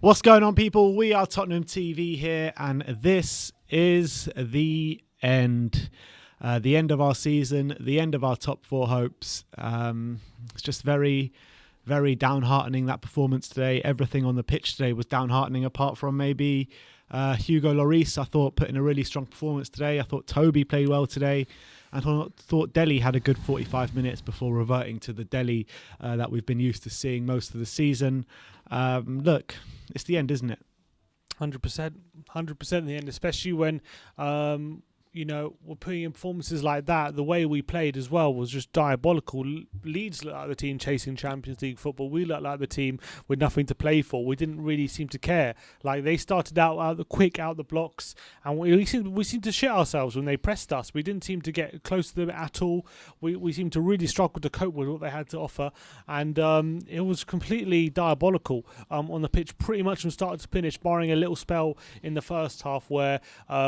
What's going on, people? We are Tottenham TV here, and this is the end. The end of our season, the end of our top four hopes. It's just very, very downheartening, that performance today. Everything on the pitch today was downheartening, apart from maybe Hugo Lloris, I thought, put in a really strong performance today. I thought Toby played well today. I thought Delhi had a good 45 minutes before reverting to the Delhi that we've been used to seeing most of the season. Look, it's the end, isn't it? 100%. 100% in the end, especially when, we're putting in performances like that. The way we played as well was just diabolical. Leeds looked like the team chasing Champions League football. We looked like the team with nothing to play for. We didn't really seem to care. Like, they started out the blocks, and we seemed to shit ourselves when they pressed us. We didn't seem to get close to them at all. We seemed to really struggle to cope with what they had to offer, and it was completely diabolical on the pitch, pretty much from start to finish, barring a little spell in the first half where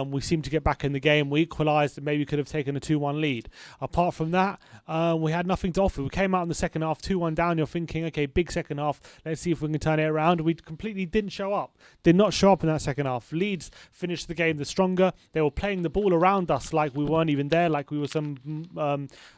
we seemed to get back in the game. We equalised and maybe could have taken a 2-1 lead. Apart from that, we had nothing to offer. We came out in the second half 2-1 down. You're thinking, okay, big second half. Let's see if we can turn it around. We completely didn't show up. Did not show up in that second half. Leeds finished the game the stronger. They were playing the ball around us like we weren't even there, like we were some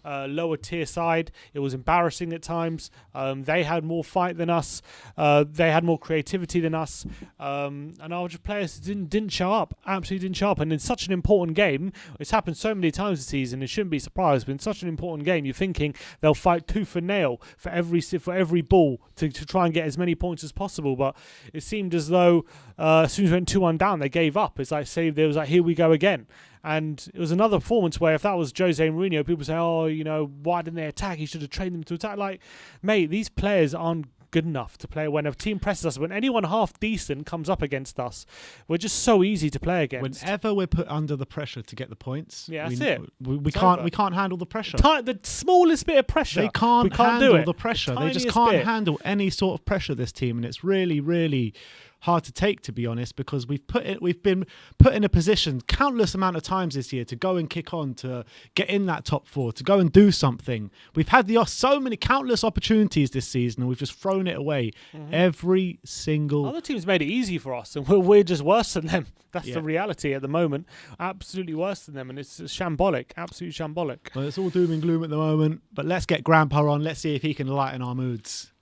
lower tier side. It was embarrassing at times. They had more fight than us. They had more creativity than us. And our players didn't show up. Absolutely didn't show up. And in such an important game, it's happened so many times this season, it shouldn't be surprised, but in such an important game, you're thinking they'll fight tooth and nail for every ball to try and get as many points as possible. But it seemed as though as soon as we went 2-1 down, they gave up. It's like, there was like, here we go again. And it was another performance where if that was Jose Mourinho, people say, why didn't they attack? He should have trained them to attack. Like, mate, these players aren't good enough to play when a team presses us. When anyone half decent comes up against us, we're just so easy to play against. Whenever we're put under the pressure to get the points, that's it. We can't handle the pressure. The smallest bit of pressure, they can't handle the pressure. They just can't bit. handle any sort of pressure, this team, and it's really, really hard to take, to be honest, because we've been put in a position countless amount of times this year to go and kick on, to get in that top four, to go and do something. We've had so many countless opportunities this season, and we've just thrown it away every single. Other teams made it easy for us, and we're just worse than them. That's the reality at the moment. Absolutely worse than them, and it's shambolic, absolutely shambolic. Well, it's all doom and gloom at the moment, but let's get Grandpa on. Let's see if he can lighten our moods.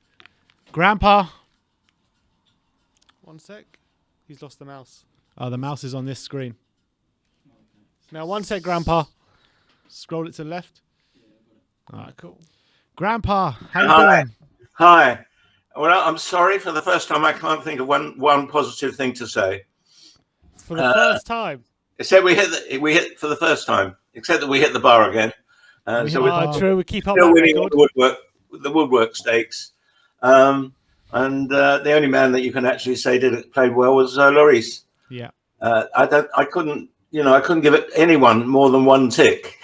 Grandpa. One sec. He's lost the mouse. Oh, the mouse is on this screen. Now, one sec, Grandpa. Scroll it to the left. All right, cool. Grandpa, how you doing? Hi. Well, I'm sorry. For the first time, I can't think of one positive thing to say. For the first time. Except we hit for the first time. Except that we hit the bar again. True. We keep up. Still winning the woodwork stakes. And the only man that you can actually say played well was Lloris. Yeah. I couldn't give it anyone more than one tick.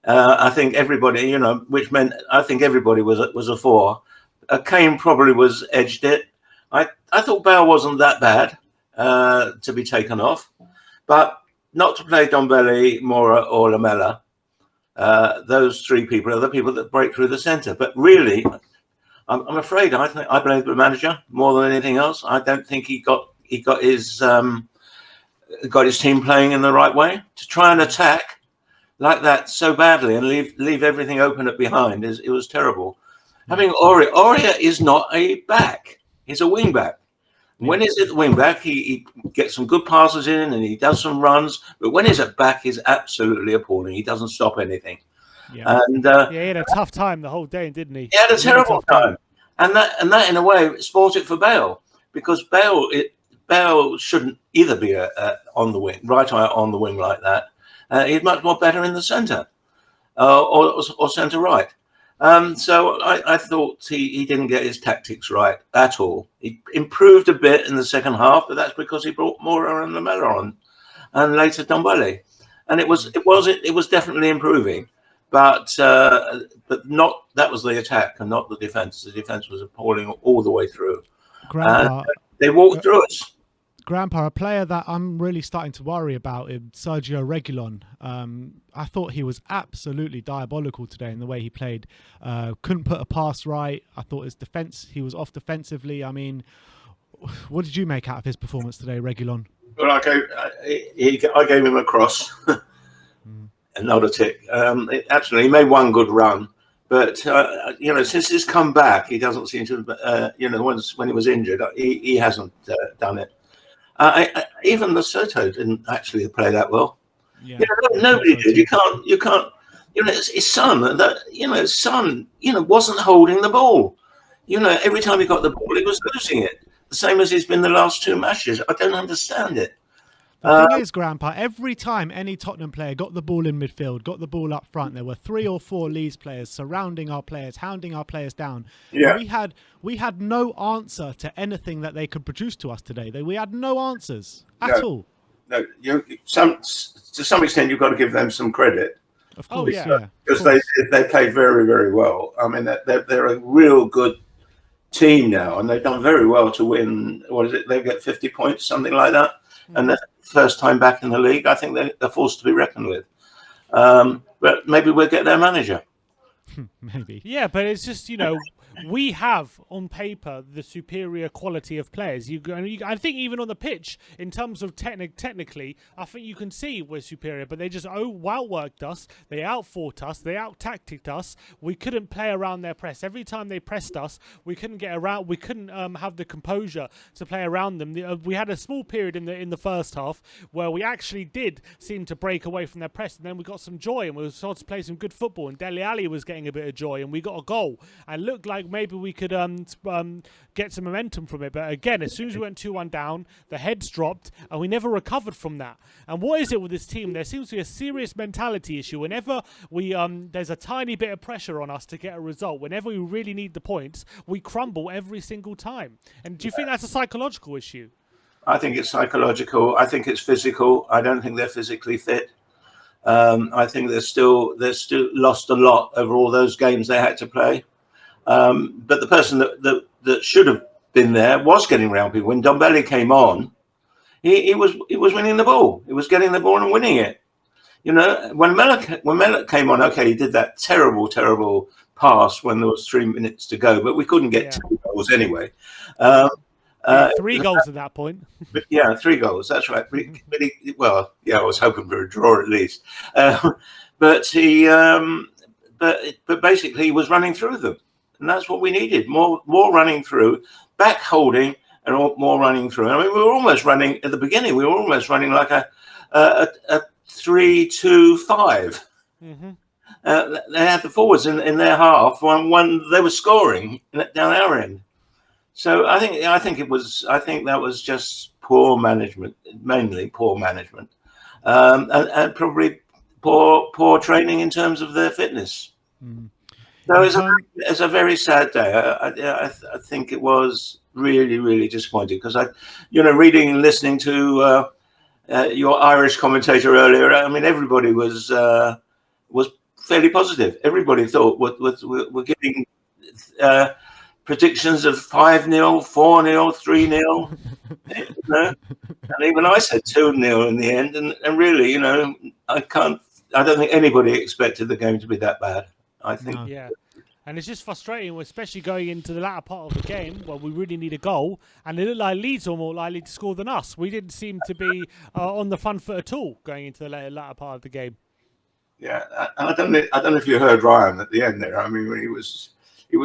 I think everybody, which meant I think everybody was a 4. Kane probably was edged it. I thought Bale wasn't that bad to be taken off, but not to play Dombele, Mora, or Lamela. Those 3 people are the people that break through the centre. But really, I'm afraid I blame the manager more than anything else. I don't think he got his team playing in the right way. To try and attack like that so badly and leave everything open at behind it was terrible. Having Aurier is not a back; he's a wing back. When he's at the wing back, he gets some good passes in and he does some runs. But when he's at back, he's absolutely appalling. He doesn't stop anything. Yeah. And he had a tough time the whole day, didn't he? He had a terrible time. And that in a way spoils it for Bale, because Bale shouldn't either be on the wing, right eye on the wing like that. He's much more better in the centre or centre right. So I thought he didn't get his tactics right at all. He improved a bit in the second half, but that's because he brought Mora and Lamela on, and later Dombele, and it was definitely improving. But not that was the attack and not the defence. The defence was appalling all the way through. Grandpa, they walked through us. Grandpa, a player that I'm really starting to worry about is Sergio Reguilon. I thought he was absolutely diabolical today in the way he played. Couldn't put a pass right. I thought his defence, he was off defensively. I mean, What did you make out of his performance today, Reguilon? Well, I gave him a cross, and not a tick. Absolutely, he made one good run, but since he's come back, he doesn't seem to. When he was injured, he hasn't done it. Even the Soto didn't actually play that well. Yeah, Nobody did. You can't. It's his son. His son. Wasn't holding the ball. Every time he got the ball, he was losing it. The same as he's been the last 2 matches. I don't understand it. The thing is, Grandpa, every time any Tottenham player got the ball in midfield, got the ball up front, there were 3 or 4 Leeds players surrounding our players, hounding our players down. Yeah. We had no answer to anything that they could produce to us today. We had no answers at all. No, to some extent, you've got to give them some credit. Of course, yeah. Because they played very, very well. I mean, they're a real good team now, and they've done very well to win. What is it? They get 50 points, something like that. And the first time back in the league, I think they're forced to be reckoned with. But maybe we'll get their manager. Maybe. Yeah, but it's just, we have on paper the superior quality of players. I think even on the pitch, in terms of technically, I think you can see we're superior. But they just outworked us. They outfought us. They out-tacticked us. We couldn't play around their press. Every time they pressed us, we couldn't get around. We couldn't have the composure to play around them. We had a small period in the first half where we actually did seem to break away from their press, and then we got some joy and we started to play some good football. And Dele Alli was getting a bit of joy, and we got a goal and looked like maybe we could get some momentum from it. But again, as soon as we went 2-1 down, the heads dropped and we never recovered from that. And what is it with this team? There seems to be a serious mentality issue. Whenever there's a tiny bit of pressure on us to get a result, whenever we really need the points, we crumble every single time. And do you think that's a psychological issue? I think it's psychological. I think it's physical. I don't think they're physically fit. I think they're still lost a lot over all those games they had to play. But the person that should have been there was getting around people. When Dombele came on, he was winning the ball. He was getting the ball and winning it. When Mellor came on, okay, he did that terrible pass when there was 3 minutes to go, but we couldn't get 2 goals anyway. 3 goals at that point. But 3 goals. That's right. I was hoping for a draw at least. But basically, he was running through them. And that's what we needed, more running through, back holding, and more running through. I mean, we were almost running at the beginning. We were almost running like a 3-2-5. Mm-hmm. They had the forwards in their half when they were scoring down our end. So I think that was just poor management, mainly poor management, and probably poor training in terms of their fitness. Mm. So it's a very sad day. I think it was really, really disappointing because reading and listening to your Irish commentator earlier. I mean, everybody was fairly positive. Everybody thought we're giving predictions of 5-0, 4-0, 3-0. And even I said 2-0 in the end. And really, I don't think anybody expected the game to be that bad. I think. Yeah. And it's just frustrating, especially going into the latter part of the game where we really need a goal. And it looked like Leeds were more likely to score than us. We didn't seem to be on the front foot at all going into the latter part of the game. Yeah, and I don't know if you heard Ryan at the end there. I mean, he was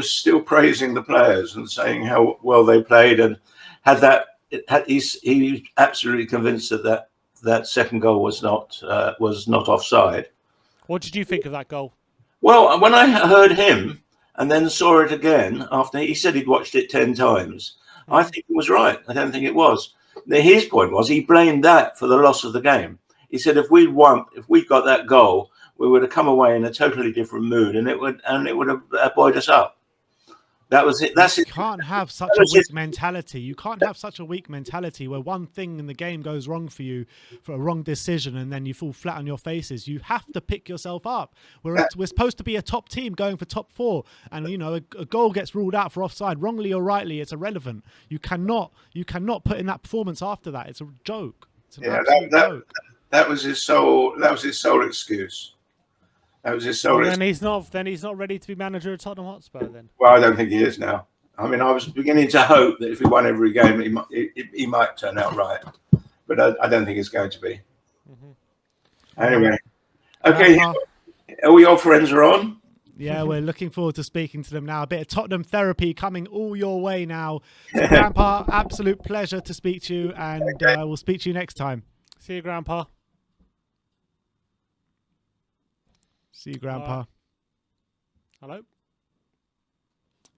still praising the players and saying how well they played, and he was absolutely convinced that second goal was not offside. What did you think of that goal? Well, when I heard him and then saw it again after he said he'd watched it 10 times, I think he was right. I don't think it was. His point was he blamed that for the loss of the game. He said if we'd got that goal, we would have come away in a totally different mood, and it would have buoyed us up. That was it. That's it. You can't have such a weak mentality. You can't have such a weak mentality where one thing in the game goes wrong for you for a wrong decision and then you fall flat on your faces. You have to pick yourself up. We're supposed to be a top team going for top 4, and a goal gets ruled out for offside, wrongly or rightly. It's irrelevant. You cannot put in that performance after that. It's a joke. It's an absolute joke. That was his sole excuse. That was his sole. Then he's not ready to be manager of Tottenham Hotspur. Then. Well, I don't think he is now. I mean, I was beginning to hope that if we won every game, he might turn out right, but I don't think it's going to be. Anyway, okay, all your friends are on. Yeah, we're looking forward to speaking to them now. A bit of Tottenham therapy coming all your way now. So, Grandpa, absolute pleasure to speak to you, and we'll speak to you next time. See you, Grandpa. See you, Grandpa. Hello?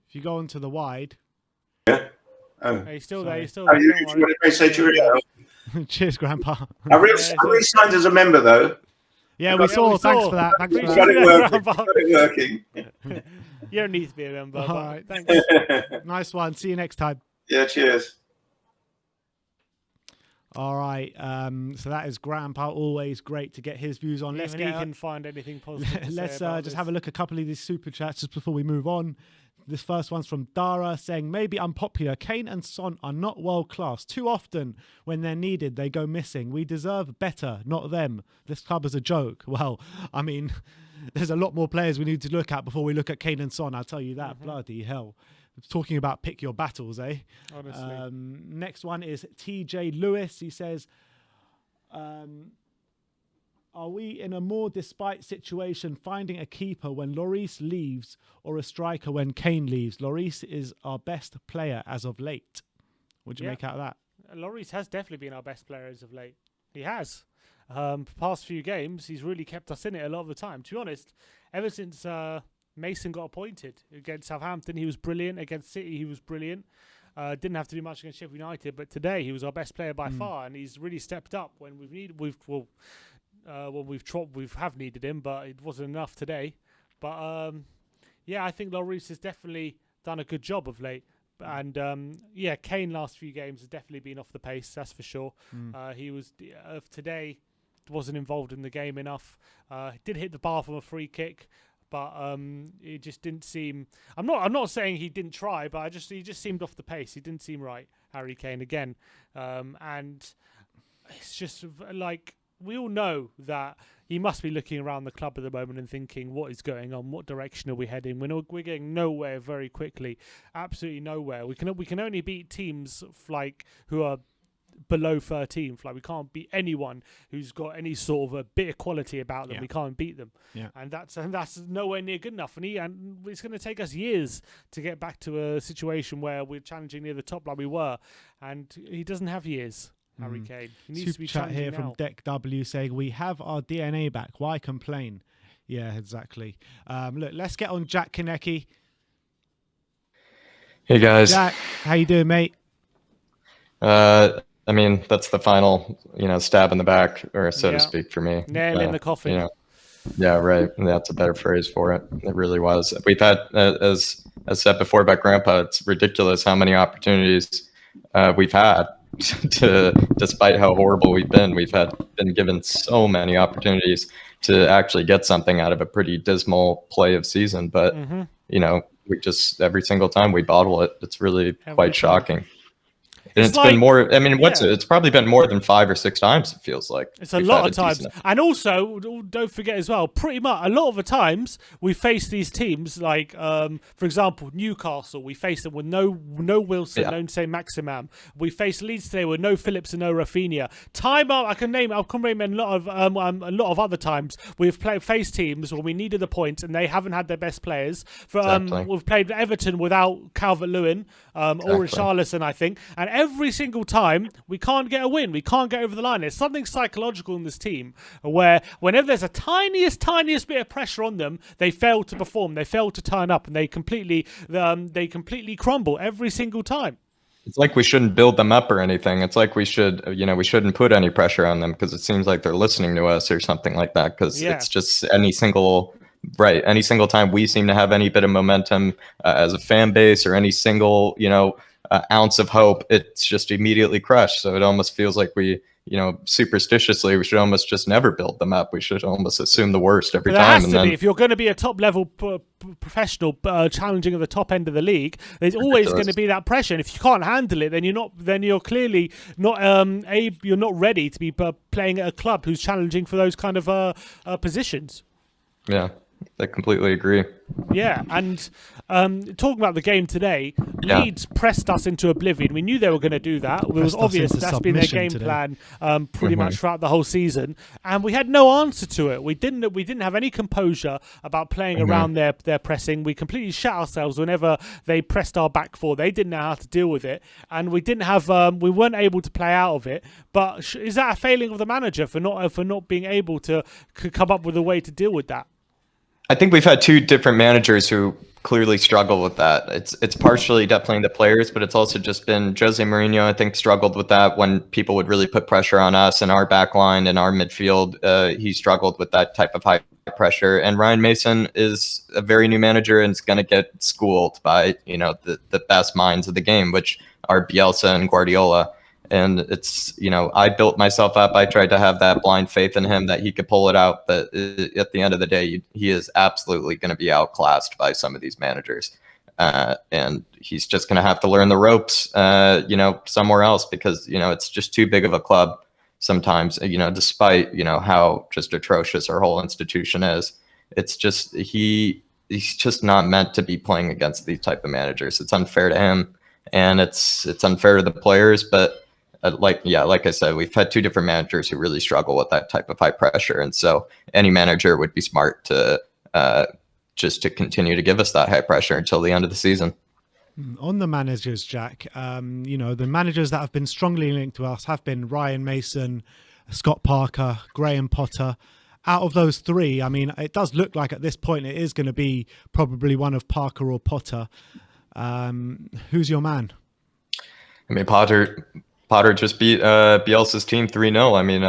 If you go onto the wide. Yeah. Oh. He's still there. He's still there. You say cheerio. Cheers, Grandpa. I re-signed as a member, though. Yeah, we saw. Thanks for that. Thanks for Got it working. You don't need to be a member. All right. Thanks. Nice one. See you next time. Yeah, cheers. All right. So that is Grandpa. Always great to get his views on. Let's can find anything positive. Let's just have a look at a couple of these super chats just before we move on. This first one's from Dara saying, maybe unpopular. Kane and Son are not world class. Too often when they're needed, they go missing. We deserve better, not them. This club is a joke. Well, I mean, there's a lot more players we need to look at before we look at Kane and Son. I'll tell you that. Bloody hell. Talking about pick your battles, eh? Honestly. Next one is TJ Lewis. He says, are we in a more despite situation finding a keeper when Lloris leaves or a striker when Kane leaves? Lloris is our best player as of late. What do you make out of that? Lloris has definitely been our best player as of late. He has. Past few games, he's really kept us in it a lot of the time. To be honest, ever since Mason got appointed against Southampton, he was brilliant. Against City, he was brilliant. Didn't have to do much against Sheffield United, but today he was our best player by far, and he's really stepped up when we've needed. We have needed him, but it wasn't enough today. But yeah, I think Lloris has definitely done a good job of late. And yeah, Kane last few games has definitely been off the pace, that's for sure. He was today wasn't involved in the game enough. Did hit the bar from a free kick, but it just didn't seem. I'm not saying he didn't try, but he just seemed off the pace. He didn't seem right, Harry Kane again, and it's just like. We all know that he must be looking around the club at the moment and thinking, what is going on? What direction are we heading? We're getting nowhere very quickly. Absolutely nowhere. We can only beat teams like who are below 13th. Like we can't beat anyone who's got any sort of a bit of quality about them. We can't beat them. And that's nowhere near good enough. And it's going to take us years to get back to a situation where we're challenging near the top like we were. And he doesn't have years. Harry Kane. He needs to be chat here now. from Deck W saying, we have our DNA back. Why complain? Yeah, exactly. Look, let's get on Jack Konecki. Hey, guys. Jack, how you doing, mate? I mean, that's the final, stab in the back, or so to speak, for me. Nail in the coffin. Yeah, right. That's a better phrase for it. It really was. We've had, as said before about Grandpa, it's ridiculous how many opportunities we've had. Despite how horrible we've been given so many opportunities to actually get something out of a pretty dismal play of season, but we just every single time we bottle it. It's really quite shocking. And it's been more. I mean, it's probably been more than 5 or 6 times. It feels like it's a lot of times. And also, don't forget as well. Pretty much a lot of the times we face these teams, like for example, Newcastle. We face them with no Wilson, no Saint Maximum. We face Leeds today with no Phillips and no Rafinha. I can name a lot of other times we've faced teams where we needed the points and they haven't had their best players. We've played Everton without Calvert-Lewin or Richarlison, I think, and every single time we can't get a win. We can't get over the line. There's something psychological in this team where whenever there's a tiniest bit of pressure on them, they fail to perform. They fail to turn up, and they completely crumble every single time. It's like we shouldn't build them up or anything. It's like we shouldn't put any pressure on them because it seems like they're listening to us or something like that. Because it's just any single time we seem to have any bit of momentum as a fan base or any single ounce of hope, it's just immediately crushed. So it almost feels like we, superstitiously, we should almost just never build them up. We should almost assume the worst every time. Has to be. If you're going to be a top level professional challenging at the top end of the league, there's always going to be that pressure. And if you can't handle it, then you're clearly not you're not ready to be playing at a club who's challenging for those kind of positions. Yeah. I completely agree. Yeah, and talking about the game today, Yeah. Leeds pressed us into oblivion. We knew they were going to do that. It was Pressed us obvious into that's been their submission game today. plan pretty much throughout the whole season, and we had no answer to it. We didn't have any composure about playing around their pressing. We completely shut ourselves whenever they pressed our back four. They didn't know how to deal with it, and we didn't have we weren't able to play out of it. But is that a failing of the manager for not being able to come up with a way to deal with that? I think we've had two different managers who clearly struggle with that. It's partially definitely the players, but it's also just been Jose Mourinho, I think, struggled with that when people would really put pressure on us and our back line and our midfield. He struggled with that type of high pressure. And Ryan Mason is a very new manager and is going to get schooled by, the best minds of the game, which are Bielsa and Guardiola. And it's, I built myself up. I tried to have that blind faith in him that he could pull it out. But at the end of the day, he is absolutely going to be outclassed by some of these managers. And he's just going to have to learn the ropes, somewhere else because, it's just too big of a club sometimes, despite, how just atrocious our whole institution is. It's just he's just not meant to be playing against these type of managers. It's unfair to him and it's unfair to the players. But like I said, we've had two different managers who really struggle with that type of high pressure. And so any manager would be smart to just to continue to give us that high pressure until the end of the season. On the managers, Jack, the managers that have been strongly linked to us have been Ryan Mason, Scott Parker, Graham Potter. Out of those three, I mean, it does look like at this point it is going to be probably one of Parker or Potter. Who's your man? I mean, Potter just beat Bielsa's team 3-0. I mean,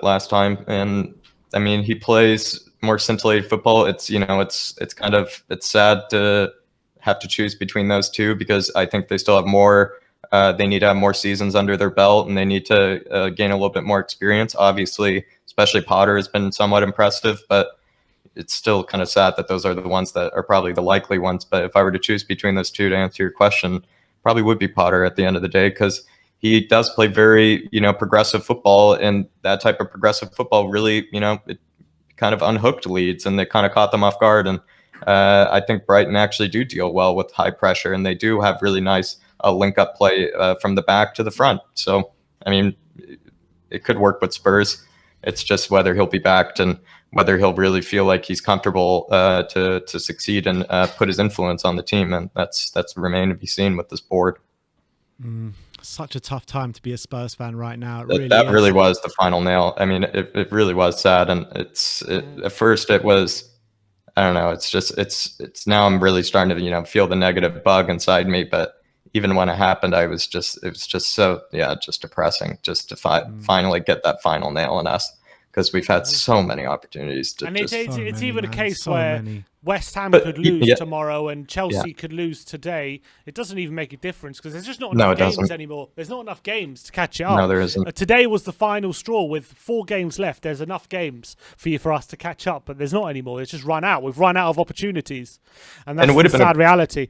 last time, and I mean he plays more scintillated football. It's it's sad to have to choose between those two because I think they still have more. They need to have more seasons under their belt, and they need to gain a little bit more experience. Obviously, especially Potter has been somewhat impressive, but it's still kind of sad that those are the ones that are probably the likely ones. But if I were to choose between those two to answer your question, probably would be Potter at the end of the day because he does play very, progressive football, and that type of progressive football really, it kind of unhooked Leeds and they kind of caught them off guard. And I think Brighton actually do deal well with high pressure, and they do have really nice link-up play from the back to the front. So, I mean, it could work with Spurs. It's just whether he'll be backed and whether he'll really feel like he's comfortable to succeed and put his influence on the team. And that's remain to be seen with this board. Such a tough time to be a Spurs fan right now. That really was the final nail. I mean, it really was sad. And at first it was, I don't know. It's now I'm really starting to, feel the negative bug inside me. But even when it happened, it was just so, just depressing just to finally get that final nail in us. Because we've had so many opportunities to. And it's even a case where West Ham But could lose tomorrow and Chelsea could lose today. It doesn't even make a difference because there's just not enough games anymore. There's not enough games to catch it up. No, there isn't. Today was the final straw with 4 games left. There's enough games for us to catch up, but there's not anymore. It's just run out. We've run out of opportunities, and that's the sad reality.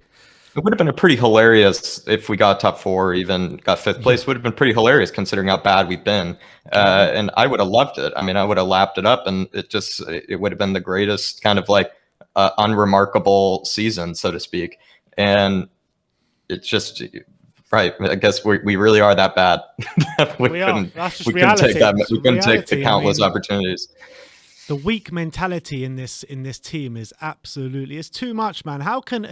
It would have been a pretty hilarious if we got top 4 or even got 5th place. It would have been pretty hilarious considering how bad we've been. And I would have loved it. I mean, I would have lapped it up, and it would have been the greatest kind of like unremarkable season, so to speak. And it's just right. I guess we really are that bad. we couldn't take the countless opportunities. The weak mentality in this team is absolutely, it's too much, man. How can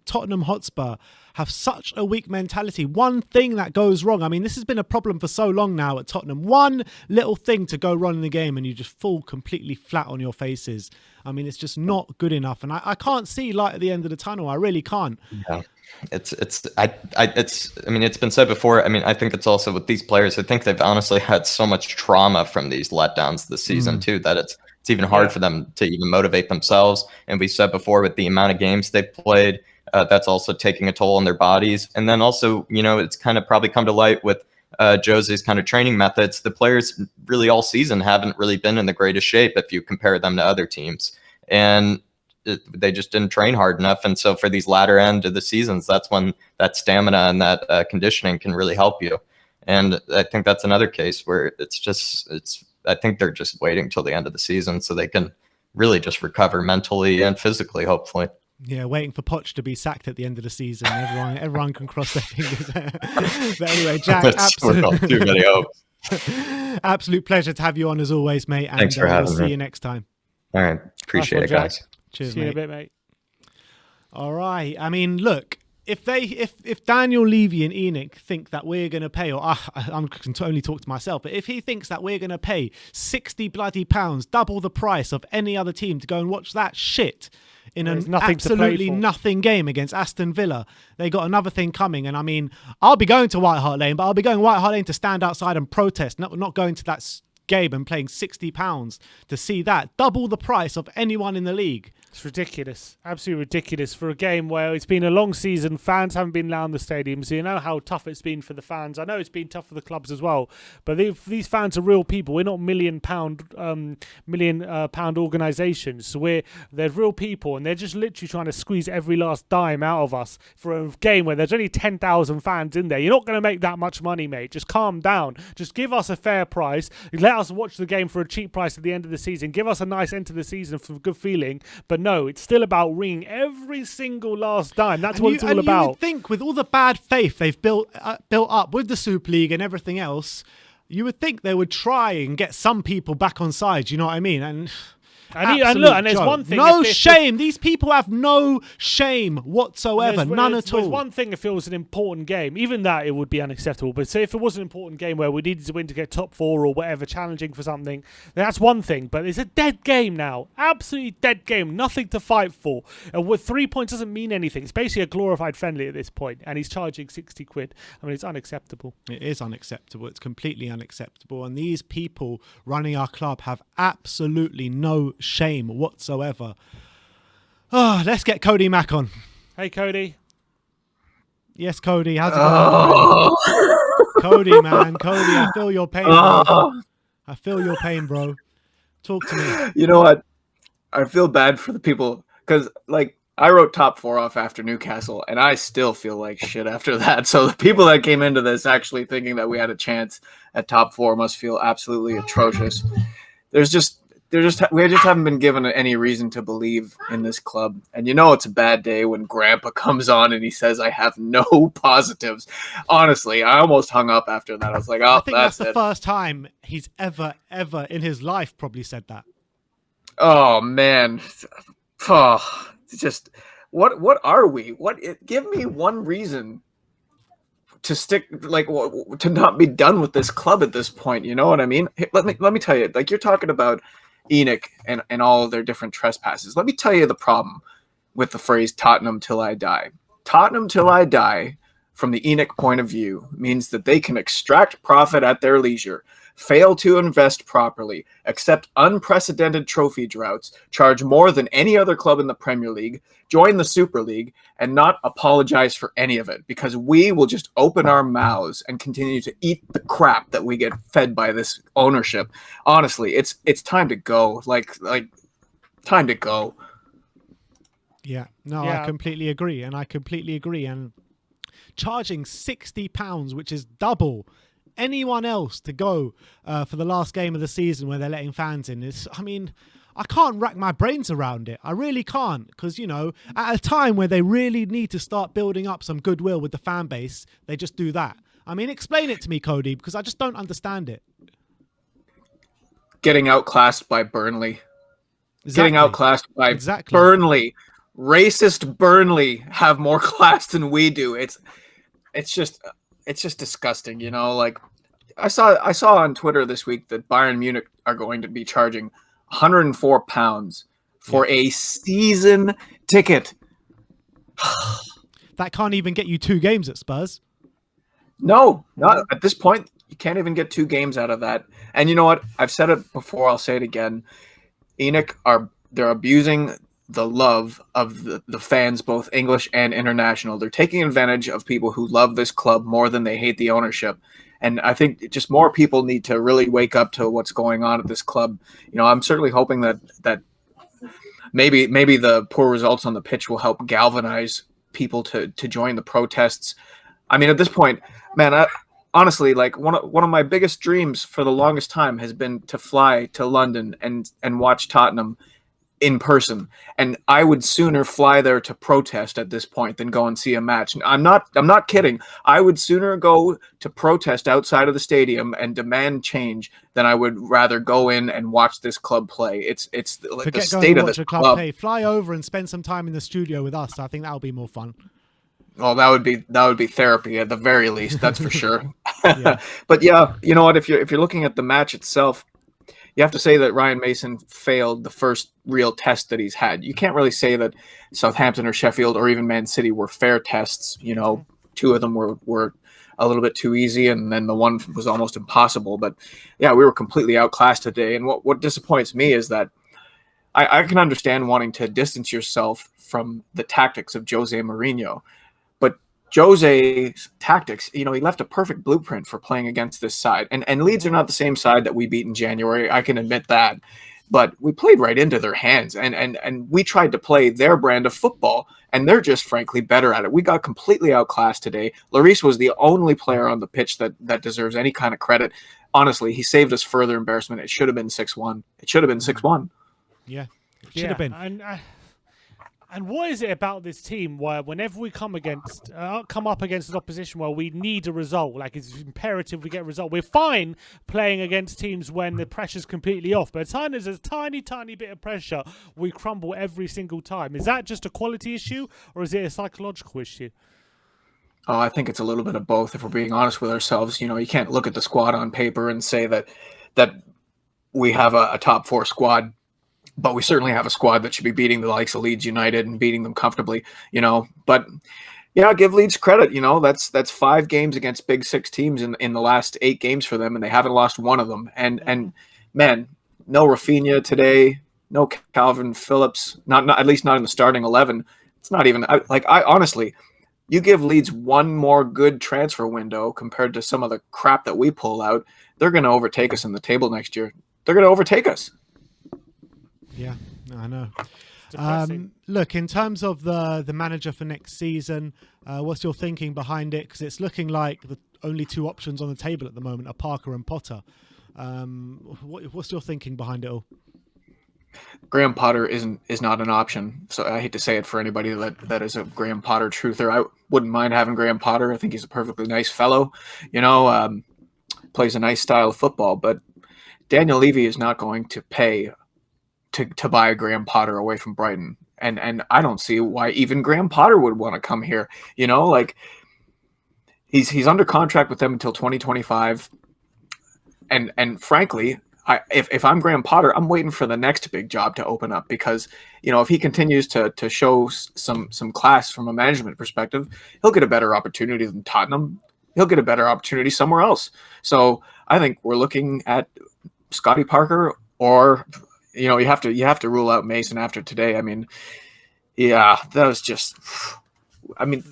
Tottenham Hotspur have such a weak mentality? One thing that goes wrong. I mean, this has been a problem for so long now at Tottenham. One little thing to go wrong in the game and you just fall completely flat on your faces. I mean, it's just not good enough. And I can't see light at the end of the tunnel. I really can't. Yeah. I mean, it's been said before. I mean, I think it's also with these players, I think they've honestly had so much trauma from these letdowns this season too, that it's even hard for them to even motivate themselves. And we said before with the amount of games they've played, that's also taking a toll on their bodies. And then also, it's kind of probably come to light with Jose's kind of training methods. The players really all season haven't really been in the greatest shape if you compare them to other teams. And they just didn't train hard enough. And so for these latter end of the seasons, that's when that stamina and that conditioning can really help you. And I think that's another case where I think they're just waiting till the end of the season so they can really just recover mentally and physically, hopefully. Yeah, waiting for Poch to be sacked at the end of the season. Everyone can cross their fingers. But anyway, Jack, absolutely. Too many hopes. Absolute pleasure to have you on as always, mate. And Thanks for having we'll me. see you next time. All right. Appreciate it, guys. Cheers, see you mate. in a bit, mate. All right. I mean, look, if Daniel Levy and Anik think that we're going to pay, or I can only talk to myself, but if he thinks that we're going to pay 60 bloody pounds, double the price of any other team to go and watch that shit in an absolutely nothing game against Aston Villa, they got another thing coming. And I mean, I'll be going to White Hart Lane, but I'll be going White Hart Lane to stand outside and protest, not going to that game and paying £60 to see that. Double the price of anyone in the league. It's ridiculous. Absolutely ridiculous for a game where it's been a long season. Fans haven't been allowed in the stadium, so you know how tough it's been for the fans. I know it's been tough for the clubs as well, but these fans are real people. We're not million pound organisations, so they're real people, and they're just literally trying to squeeze every last dime out of us for a game where there's only 10,000 fans in there. You're not going to make that much money, mate. Just calm down. Just give us a fair price. Let us watch the game for a cheap price at the end of the season. Give us a nice end to the season for a good feeling, but no, it's still about wringing every single last dime. That's what it's all about. You would think with all the bad faith they've built up with the Super League and everything else, you would think they would try and get some people back on side. You know what I mean? And there's one thing. No shame. These people have no shame whatsoever. None at all. There's one thing if it was an important game. Even that, it would be unacceptable. But say if it was an important game where we needed to win to get top 4 or whatever, challenging for something, that's one thing. But it's a dead game now. Absolutely dead game. Nothing to fight for. And with 3 points doesn't mean anything. It's basically a glorified friendly at this point. And he's charging 60 quid. I mean, it's unacceptable. It is unacceptable. It's completely unacceptable. And these people running our club have absolutely no shame whatsoever. Oh, let's get Cody Mac on. Hey, Cody. Yes, Cody. How's it going? Cody, man. Cody, I feel your pain, bro. I feel your pain, bro. Talk to me. You know what? I feel bad for the people because, like, I wrote top 4 off after Newcastle, and I still feel like shit after that. So the people that came into this actually thinking that we had a chance at top 4 must feel absolutely atrocious. We just haven't been given any reason to believe in this club. And you know it's a bad day when Grandpa comes on and he says, I have no positives. Honestly, I almost hung up after that. I was like, oh, I think that's the first time he's ever in his life probably said that. Oh, man. Oh, just what are we? Give me one reason to stick, like, to not be done with this club at this point. You know what I mean? Let me tell you, like, you're talking about Anik and all of their different trespasses. Let me tell you the problem with the phrase Tottenham till I die. Tottenham till I die, from the Anik point of view, means that they can extract profit at their leisure, fail to invest properly, accept unprecedented trophy droughts, charge more than any other club in the Premier League, join the Super League, and not apologize for any of it, because we will just open our mouths and continue to eat the crap that we get fed by this ownership. Honestly, it's time to go. Like time to go. Yeah, no, yeah. I completely agree. And charging £60, which is double anyone else to go for the last game of the season where they're letting fans in, I can't rack my brains around it. I really can't, because, you know, at a time where they really need to start building up some goodwill with the fan base, they just do that. I mean, explain it to me, Cody, because I just don't understand it. Getting outclassed by Burnley. Exactly. Getting outclassed by Burnley. Racist Burnley have more class than we do. It's just disgusting, you know. Like, I saw on Twitter this week that Bayern Munich are going to be charging £104 for a season ticket. That can't even get you 2 games at Spurs. No, not at this point. You can't even get 2 games out of that. And you know what? I've said it before. I'll say it again. Anik they're abusing the love of the fans, both English and international. They're taking advantage of people who love this club more than they hate the ownership. And I think just more people need to really wake up to what's going on at this club. You know, I'm certainly hoping that maybe the poor results on the pitch will help galvanize people to join the protests. I mean, at this point, man, honestly, like one of my biggest dreams for the longest time has been to fly to London and watch Tottenham in person, and I would sooner fly there to protest at this point than go and see a match. I'm not kidding. I would sooner go to protest outside of the stadium and demand change than I would rather go in and watch this club play. It's like the state of this club. Play. Fly over and spend some time in the studio with us. I think that'll be more fun. Well, that would be therapy at the very least. That's for sure. Yeah. But yeah, you know what? If you're looking at the match itself, you have to say that Ryan Mason failed the first real test that he's had. You can't really say that Southampton or Sheffield or even Man City were fair tests. You know, two of them were a little bit too easy, and then the one was almost impossible. But yeah, we were completely outclassed today. And what disappoints me is that I can understand wanting to distance yourself from the tactics of Jose Mourinho. But Jose's tactics, you know, he left a perfect blueprint for playing against this side. And Leeds are not the same side that we beat in January. I can admit that. But we played right into their hands, and we tried to play their brand of football, and they're just frankly better at it. We got completely outclassed today. Lloris was the only player on the pitch that deserves any kind of credit. Honestly, he saved us further embarrassment. It should have been 6-1. It should have been 6-1. Yeah, it should have been. And what is it about this team where whenever we come up against an opposition where we need a result, like it's imperative we get a result, we're fine playing against teams when the pressure's completely off. But at times there's a tiny, tiny bit of pressure, we crumble every single time. Is that just a quality issue or is it a psychological issue? Oh, I think it's a little bit of both, if we're being honest with ourselves. You know, you can't look at the squad on paper and say that we have a top four squad. But we certainly have a squad that should be beating the likes of Leeds United and beating them comfortably, you know. But yeah, give Leeds credit. You know, that's 5 games against Big Six teams in the last 8 games for them, and they haven't lost one of them. And man, no Rafinha today, no Calvin Phillips, not at least not in the starting 11. It's not even I honestly, you give Leeds one more good transfer window compared to some of the crap that we pull out, they're going to overtake us in the table next year. They're going to overtake us. Yeah, I know. Look, in terms of the manager for next season, what's your thinking behind it? Because it's looking like the only 2 options on the table at the moment are Parker and Potter. What's your thinking behind it all? Graham Potter is not an option. So I hate to say it for anybody that is a Graham Potter truther. I wouldn't mind having Graham Potter. I think he's a perfectly nice fellow. You know, plays a nice style of football. But Daniel Levy is not going to pay to buy a Graham Potter away from Brighton. And I don't see why even Graham Potter would want to come here. You know, like he's under contract with them until 2025. And frankly, if I'm Graham Potter, I'm waiting for the next big job to open up because, you know, if he continues to show some class from a management perspective, he'll get a better opportunity than Tottenham. He'll get a better opportunity somewhere else. So I think we're looking at Scotty Parker or, you know, you have to rule out Mason after today. I mean, yeah, that was just. I mean,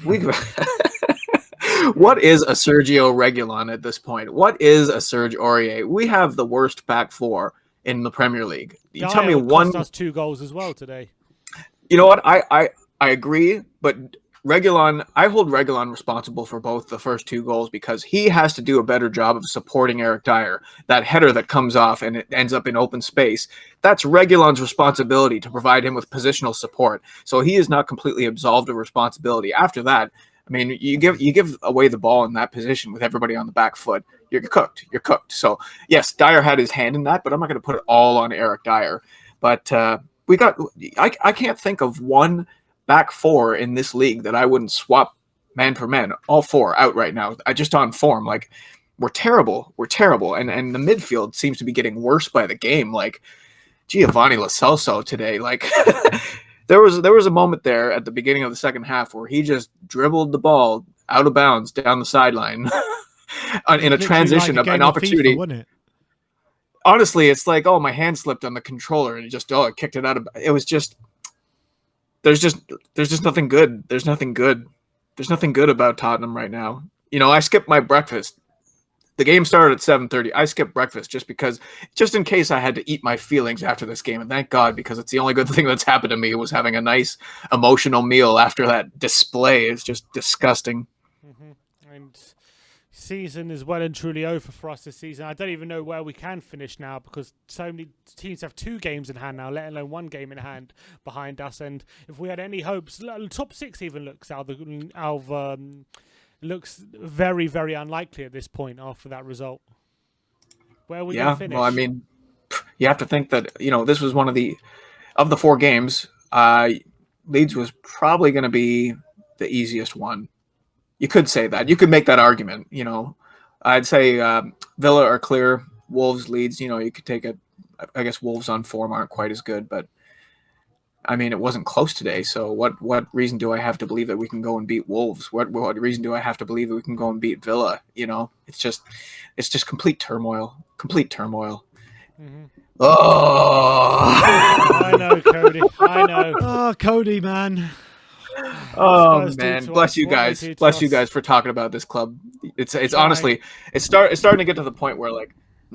what is a Sergio Reguilon at this point? What is a Serge Aurier? We have the worst back 4 in the Premier League. You tell me one. Cost us 2 goals as well today. You know what? I agree, but Reguilon, I hold Reguilon responsible for both the first 2 goals because he has to do a better job of supporting Eric Dyer. That header that comes off and it ends up in open space, that's Reguilon's responsibility to provide him with positional support. So he is not completely absolved of responsibility. After that, I mean, you give away the ball in that position with everybody on the back foot, you're cooked. You're cooked. So yes, Dyer had his hand in that, but I'm not going to put it all on Eric Dyer. But I can't think of one back 4 in this league that I wouldn't swap man for man. All 4 out right now. I just on form. Like we're terrible. And the midfield seems to be getting worse by the game. Like Giovanni Lo Celso today. Like there was a moment there at the beginning of the second half where he just dribbled the ball out of bounds down the sideline in a transition of an opportunity. FIFA, wasn't it? Honestly, it's like, oh, my hand slipped on the controller and it kicked it out of. It was just. There's just nothing good. There's nothing good about Tottenham right now. You know, I skipped my breakfast. The game started at 7:30. I skipped breakfast just in case I had to eat my feelings after this game. And thank God, because it's the only good thing that's happened to me was having a nice emotional meal after that display. It's just disgusting. Mm-hmm. And season is well and truly over for us this season. I don't even know where we can finish now because so many teams have 2 games in hand now, let alone 1 game in hand behind us. And if we had any hopes, top 6 even looks looks very, very unlikely at this point after that result. Where are we going to finish? Well, I mean, you have to think that, this was one of the 4 games, Leeds was probably going to be the easiest one. You could say that. You could make that argument, I'd say Villa are clear, Wolves, Leeds, you could take it. I guess Wolves on form aren't quite as good, but I mean, it wasn't close today. So what reason do I have to believe that we can go and beat Wolves? What reason do I have to believe that we can go and beat Villa? It's just complete turmoil. Mm-hmm. Oh, I know, Cody. I know. Oh, Cody, man. Oh man, bless you guys. Bless you guys for talking about this club. It's honestly, it's starting to get to the point where like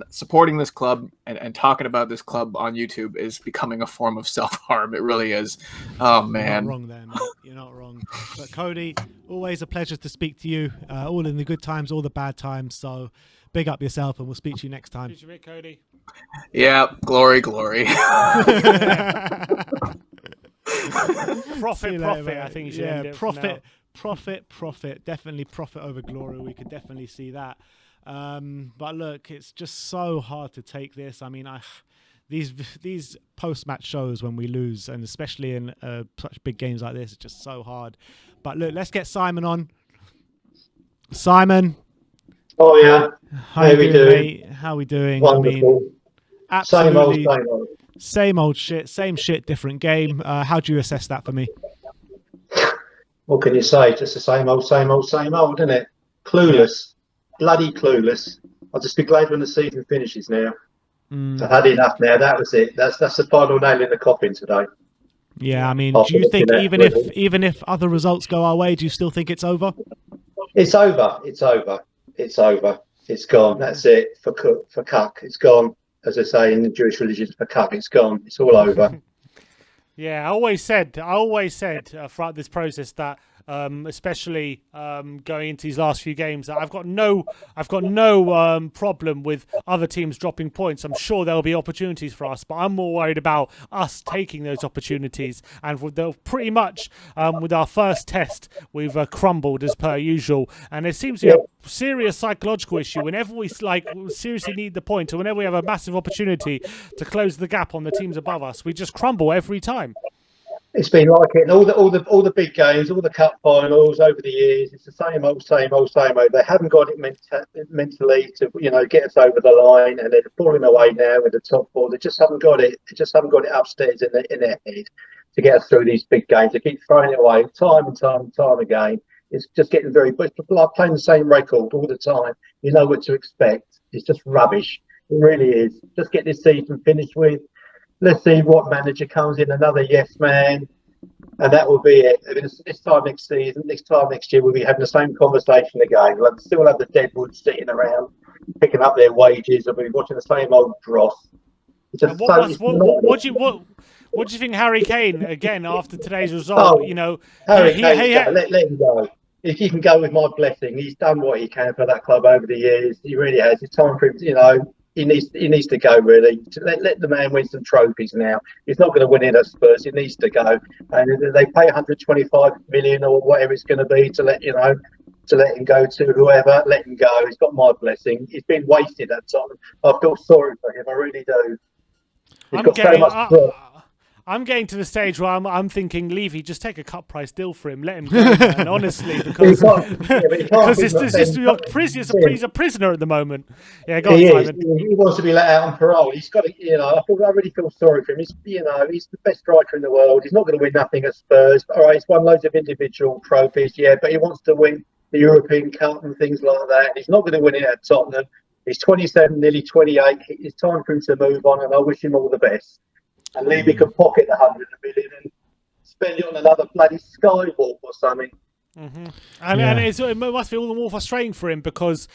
supporting this club and talking about this club on YouTube is becoming a form of self-harm. It really is. Oh man. You're not wrong there, mate. You're not wrong. But Cody, always a pleasure to speak to you. All in the good times, all the bad times. So big up yourself, and we'll speak to you next time. Speak to you, Cody. Yeah, glory. Profit. I think you should end it profit. Definitely profit over glory. We could definitely see that. But look, it's just so hard to take this. I mean, these post-match shows when we lose, and especially in such big games like this, it's just so hard. But look, let's get Simon on. Simon. Oh yeah. How we doing, mate? How we doing? Wonderful. I mean, absolutely same old. Same old shit, same shit, different game. How do you assess that for me? What can you say? Just the same old, isn't it? Clueless. Bloody clueless. I'll just be glad when the season finishes now. I've had enough now. That was it. That's the final nail in the coffin today. Yeah, I mean, do you think even if other results go our way, do you still think it's over? It's over. It's gone. That's it for cuck. It's gone. As I say in the Jewish religion, for cuck, it's gone. It's all over. Yeah, I always said throughout this process that, especially going into these last few games, that I've got no problem with other teams dropping points. I'm sure there'll be opportunities for us, but I'm more worried about us taking those opportunities. And pretty much with our first test, we've crumbled as per usual. And it seems to be a serious psychological issue. Whenever we seriously need the point, or whenever we have a massive opportunity to close the gap on the teams above us, we just crumble every time. It's been like it in all the big games, all the cup finals over the years. It's the same old. They haven't got it mentally to get us over the line, and they're falling away now with the top 4. They just haven't got it. They just haven't got it upstairs in their head to get us through these big games. They keep throwing it away time and time again. It's just getting it's like playing the same record all the time. You know what to expect. It's just rubbish. It really is. Just get this season finished with. Let's see what manager comes in, another yes man, and that will be it. I mean, this time next season, this time next year, we'll be having the same conversation again. We'll still have the deadwood sitting around, picking up their wages, and we'll be watching the same old dross. What do you think, Harry Kane, again, after today's result? Harry Kane, let him go. If you can go with my blessing, he's done what he can for that club over the years. He really has. It's time for him, He needs to go, really. Let the man win some trophies now. He's not going to win it at Spurs. He needs to go. And they pay 125 million or whatever it's going to be to let him go to whoever. Let him go. He's got my blessing. He's been wasted at Tottenham. I feel sorry for him. I really do. I'm getting to the stage where I'm thinking, Levy, just take a cut price deal for him. Let him go, man, honestly, because he's a prisoner at the moment. Yeah, go on, Simon. He wants to be let out on parole. He's got to, I really feel sorry for him. He's the best striker in the world. He's not going to win nothing at Spurs. All right, he's won loads of individual trophies, but he wants to win the European Cup and things like that. He's not going to win it at Tottenham. He's 27, nearly 28. It's time for him to move on, and I wish him all the best. And Levy could pocket the 100 million and spend it on another bloody skywalk or something. And it must be all the more frustrating for him because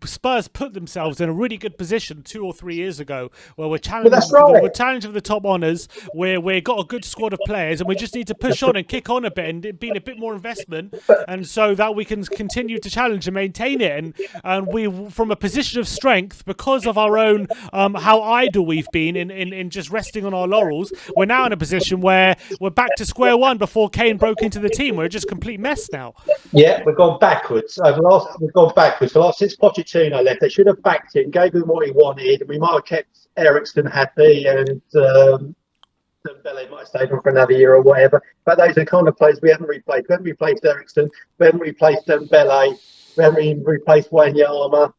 Spurs put themselves in a really good position 2 or 3 years ago where we're challenging, we're challenging for the top honours, where we've got a good squad of players and we just need to push on and kick on a bit and be a bit more investment, and so that we can continue to challenge and maintain it. And we, from a position of strength, because of our own how idle we've been in just resting on our laurels, we're now in a position where we're back to square one before Kane broke into the team. We're just a complete mess now. Yeah, we've gone backwards. We've gone backwards. Since Pochettino left, they should have backed him, gave him what he wanted, and we might have kept Eriksen happy, and Dembele might have stayed on for another year or whatever. But those are the kind of players we haven't replaced. We haven't replaced Eriksen. We haven't replaced Dembele. We haven't even replaced Wanyama.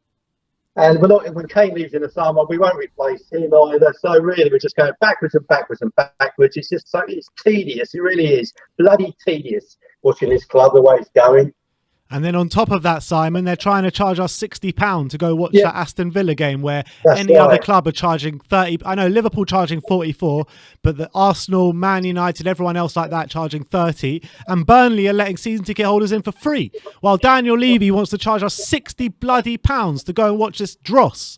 And we're not, when Kane leaves in the summer, we won't replace him either. So really, we're just going backwards and backwards and backwards. It's just it's tedious. It really is bloody tedious watching this club the way it's going. And then on top of that, Simon, they're trying to charge us £60 to go watch that Aston Villa game where other club are charging 30. I know Liverpool charging 44, but the Arsenal, Man United, everyone else like that charging 30. And Burnley are letting season ticket holders in for free, while Daniel Levy wants to charge us 60 bloody pounds to go and watch this dross.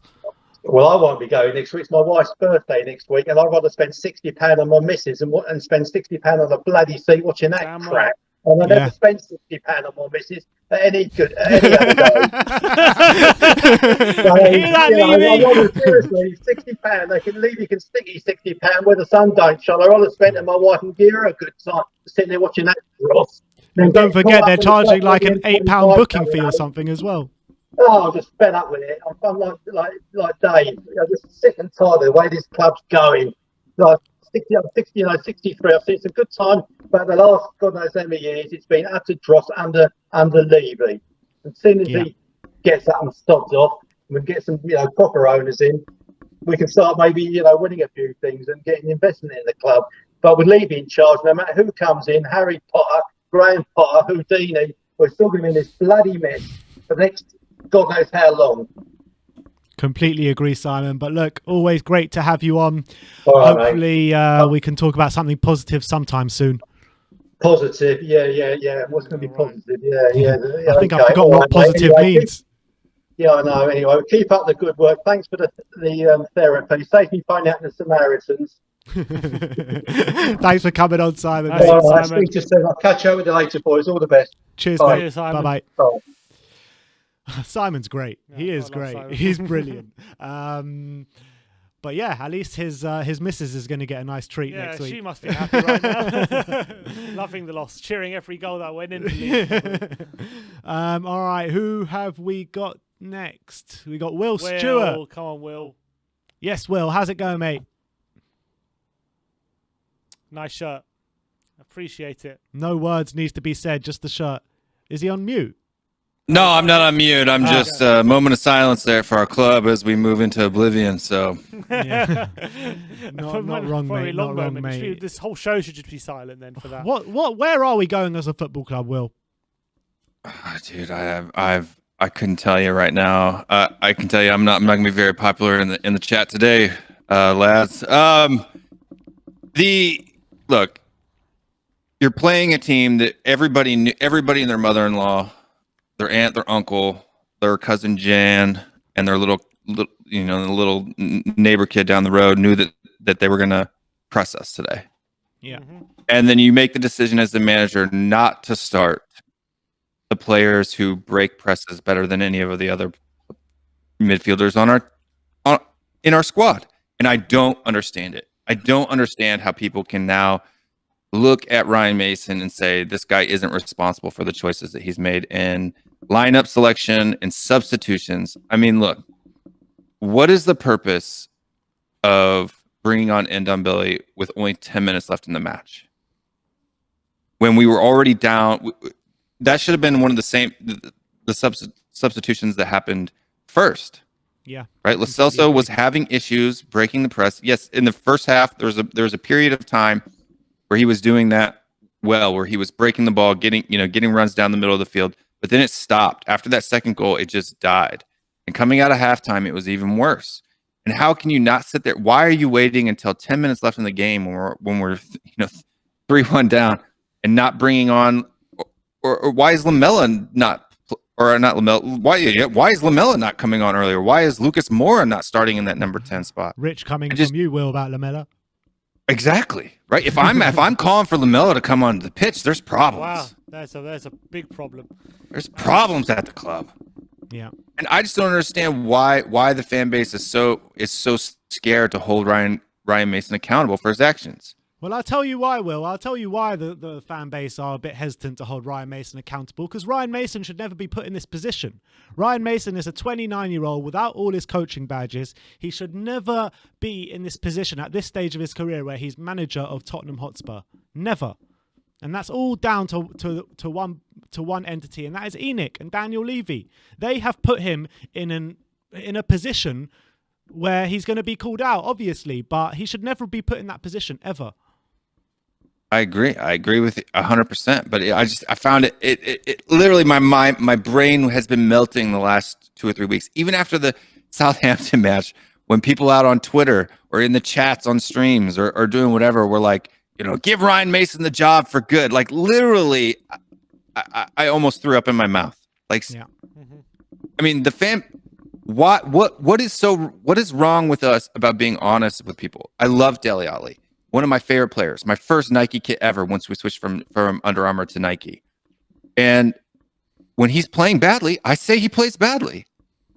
Well, I won't be going next week. It's my wife's birthday next week, and I'd rather spend £60 on my missus and spend £60 on a bloody seat watching that crap. Right. And I never spent £60 on my missus at any other day. Seriously, £60. They can leave. You can stick you £60 where the sun don't shine. I'd rather spend it on my wife and give her a good time sitting there watching that dross. And don't forget, they're charging like an £8 booking fee or something as well. Oh, I'm just fed up with it. I'm like Dave. I'm just sick and tired of the way this club's going. Like 63. I've seen it's a good time, but the last God knows how many years it's been utter dross under Levy. As soon as he gets up and stops off, we get some proper owners in, we can start maybe winning a few things and getting investment in the club. But with Levy in charge, no matter who comes in, Harry Potter, Graham Potter, Houdini, we're still going to be in this bloody mess for the next God knows how long. Completely agree, Simon. But look, always great to have you on. Right, hopefully we can talk about something positive sometime soon. Positive, yeah. What's going to be positive? Yeah. I think I forgot what positive means. I know. Anyway, keep up the good work. Thanks for the therapy. Save me phoning out the Samaritans. Thanks for coming on, Simon. I'll catch up with you later, boys. All the best. Cheers, Bye. mate. Bye-bye. Simon's great. He is great. Simon. He's brilliant. But yeah, at least his missus is going to get a nice treat next week. She must be happy right now. Loving the loss, cheering every goal that went in. All right, who have we got next? We got Will Stewart. Come on, Will. Yes, Will. How's it going, mate? Nice shirt. Appreciate it. No words needs to be said, just the shirt. Is he on mute? No, I'm not on mute. I'm just a moment of silence there for our club as we move into oblivion. So, not wrong, mate. Not wrong, mate. This whole show should just be silent then for that. Where are we going as a football club, Will? Dude, I couldn't tell you right now. I can tell you, I'm not gonna be very popular in the chat today, lads. Look, you're playing a team that everybody and their mother-in-law, their aunt, their uncle, their cousin Jan, and their little neighbor kid down the road knew that they were going to press us today. Yeah. And then you make the decision as the manager not to start the players who break presses better than any of the other midfielders in our squad. And I don't understand it. I don't understand how people can now look at Ryan Mason and say this guy isn't responsible for the choices that he's made in lineup selection and substitutions. I mean, look, what is the purpose of bringing on Ndombele with only 10 minutes left in the match? When we were already down, that should have been one of the substitutions that happened first. Yeah. Right. Lo Celso was having issues breaking the press. Yes, in the first half, there was a period of time where he was doing that well, where he was breaking the ball, getting runs down the middle of the field. But then it stopped. After that second goal, it just died. And coming out of halftime, it was even worse. And how can you not sit there? Why are you waiting until 10 minutes left in the game when we're 3-1 down and not bringing on or why is Lamella not, or not Lamella? Why is Lamella not coming on earlier? Why is Lucas Moura not starting in that number 10 spot? Rich coming from you, Will, about Lamella. Exactly right. If I'm calling for Lamella to come onto the pitch, there's problems. Wow, that's a big problem. There's problems at the club. Yeah, and I just don't understand why the fan base is so scared to hold Ryan Mason accountable for his actions. Well, I'll tell you why, Will. I'll tell you why the fan base are a bit hesitant to hold Ryan Mason accountable, because Ryan Mason should never be put in this position. Ryan Mason is a 29-year-old without all his coaching badges. He should never be in this position at this stage of his career where he's manager of Tottenham Hotspur. Never. And that's all down to one entity, and that is Anik and Daniel Levy. They have put him in a position where he's going to be called out, obviously, but he should never be put in that position ever. I agree with you 100%. But I found it literally my brain has been melting the last 2 or 3 weeks. Even after the Southampton match, when people out on Twitter or in the chats on streams or doing whatever were like, give Ryan Mason the job for good. Like literally, I almost threw up in my mouth. Like, yeah. I mean, the fan. What is wrong with us about being honest with people? I love Dele Alli. One of my favorite players, my first Nike kit ever once we switched from Under Armour to Nike. And when he's playing badly, I say he plays badly.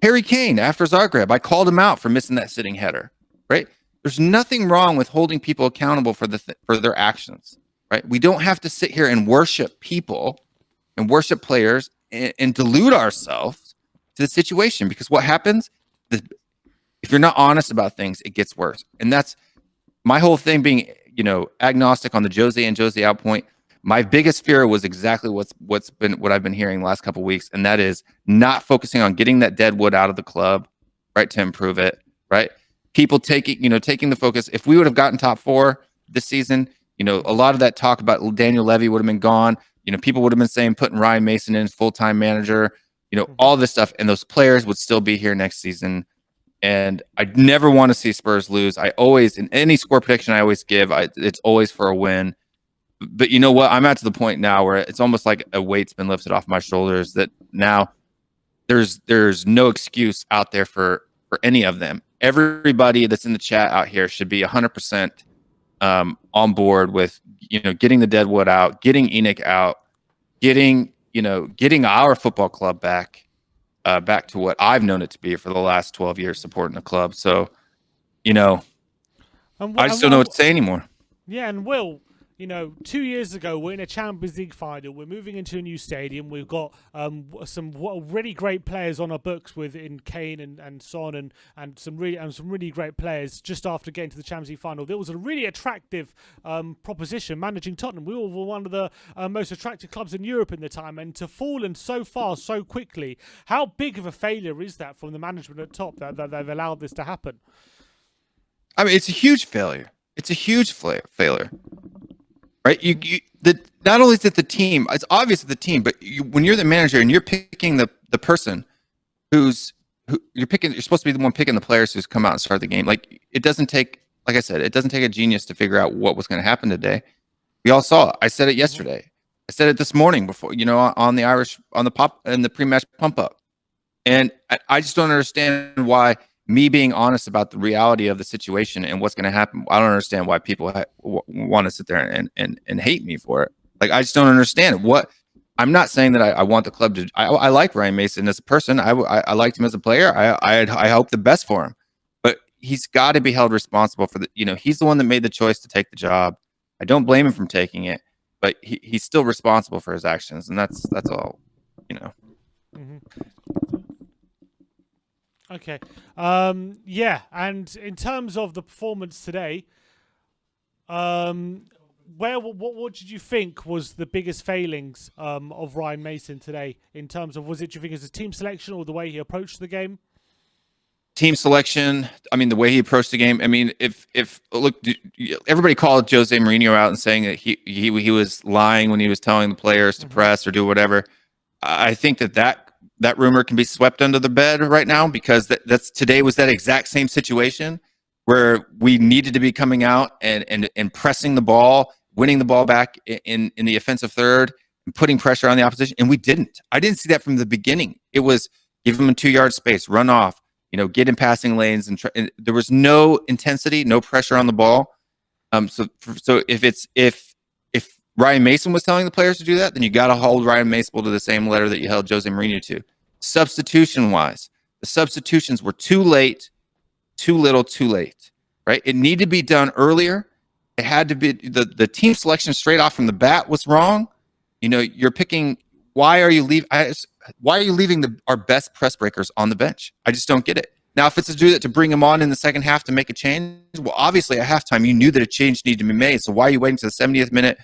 Harry Kane, after Zagreb, I called him out for missing that sitting header, right? There's nothing wrong with holding people accountable for their actions, right? We don't have to sit here and worship people and worship players and delude ourselves to the situation, because what happens, if you're not honest about things, it gets worse. And that's my whole thing, being agnostic on the Jose and Jose out point. My biggest fear was exactly what I've been hearing the last couple of weeks, and that is not focusing on getting that dead wood out of the club, right, to improve it, right? People taking the focus. If we would have gotten top 4 this season, a lot of that talk about Daniel Levy would have been gone. People would have been saying putting Ryan Mason in as full-time manager, all this stuff, and those players would still be here next season. And I never want to see Spurs lose. I always, in any score prediction I always give, it's always for a win. But you know what? I'm at to the point now where it's almost like a weight's been lifted off my shoulders, that now there's no excuse out there for any of them. Everybody that's in the chat out here should be 100% on board with getting the deadwood out, getting Anik out, getting our football club back to what I've known it to be for the last 12 years supporting the club. So, I just don't know what to say anymore. Yeah, and Will, 2 years ago, we're in a Champions League final. We're moving into a new stadium. We've got some really great players on our books in Kane and Son and some really great players just after getting to the Champions League final. There was a really attractive proposition managing Tottenham. We were one of the most attractive clubs in Europe in the time, and to fall in so far so quickly, how big of a failure is that from the management at top that they've allowed this to happen? I mean, it's a huge failure. It's a huge failure. Right, not only is it the team, it's obvious it's the team, but when you're the manager and you're picking the person you're supposed to be the one picking the players who's come out and start the game. Like, it doesn't take, like I said, it doesn't take a genius to figure out what was going to happen today. We all saw it. I said it yesterday. I said it this morning before, on the pre-match pump up, and I just don't understand why. Me being honest about the reality of the situation and what's going to happen, I don't understand why people want to sit there and hate me for it. Like, I just don't understand what. I'm not saying that I want the club to. I like Ryan Mason as a person. I liked him as a player. I hope the best for him, but he's got to be held responsible for the. He's the one that made the choice to take the job. I don't blame him for taking it, but he's still responsible for his actions, and that's all. Mm-hmm. Okay. Yeah, and in terms of the performance today, what did you think was the biggest failings of Ryan Mason today? In terms of, do you think it was his team selection or the way he approached the game? Team selection. I mean, the way he approached the game. I mean, if look, everybody called Jose Mourinho out and saying that he was lying when he was telling the players to press or do whatever. I think that rumor can be swept under the bed right now, because today was that exact same situation where we needed to be coming out and pressing the ball, winning the ball back in the offensive third, putting pressure on the opposition, and we didn't. I didn't see that from the beginning. It was give them a 2-yard space, run off, get in passing lanes, and there was no intensity, no pressure on the ball. So if Ryan Mason was telling the players to do that, then you got to hold Ryan Mason to the same letter that you held Jose Mourinho to. Substitution wise, the substitutions were too late, too little, too late. Right? It needed to be done earlier. It had to be the team selection straight off from the bat was wrong. You're picking. Why are you leaving? Why are you leaving our best press breakers on the bench? I just don't get it. Now, if it's to do that to bring them on in the second half to make a change, well, obviously at halftime you knew that a change needed to be made. So why are you waiting to the 70th minute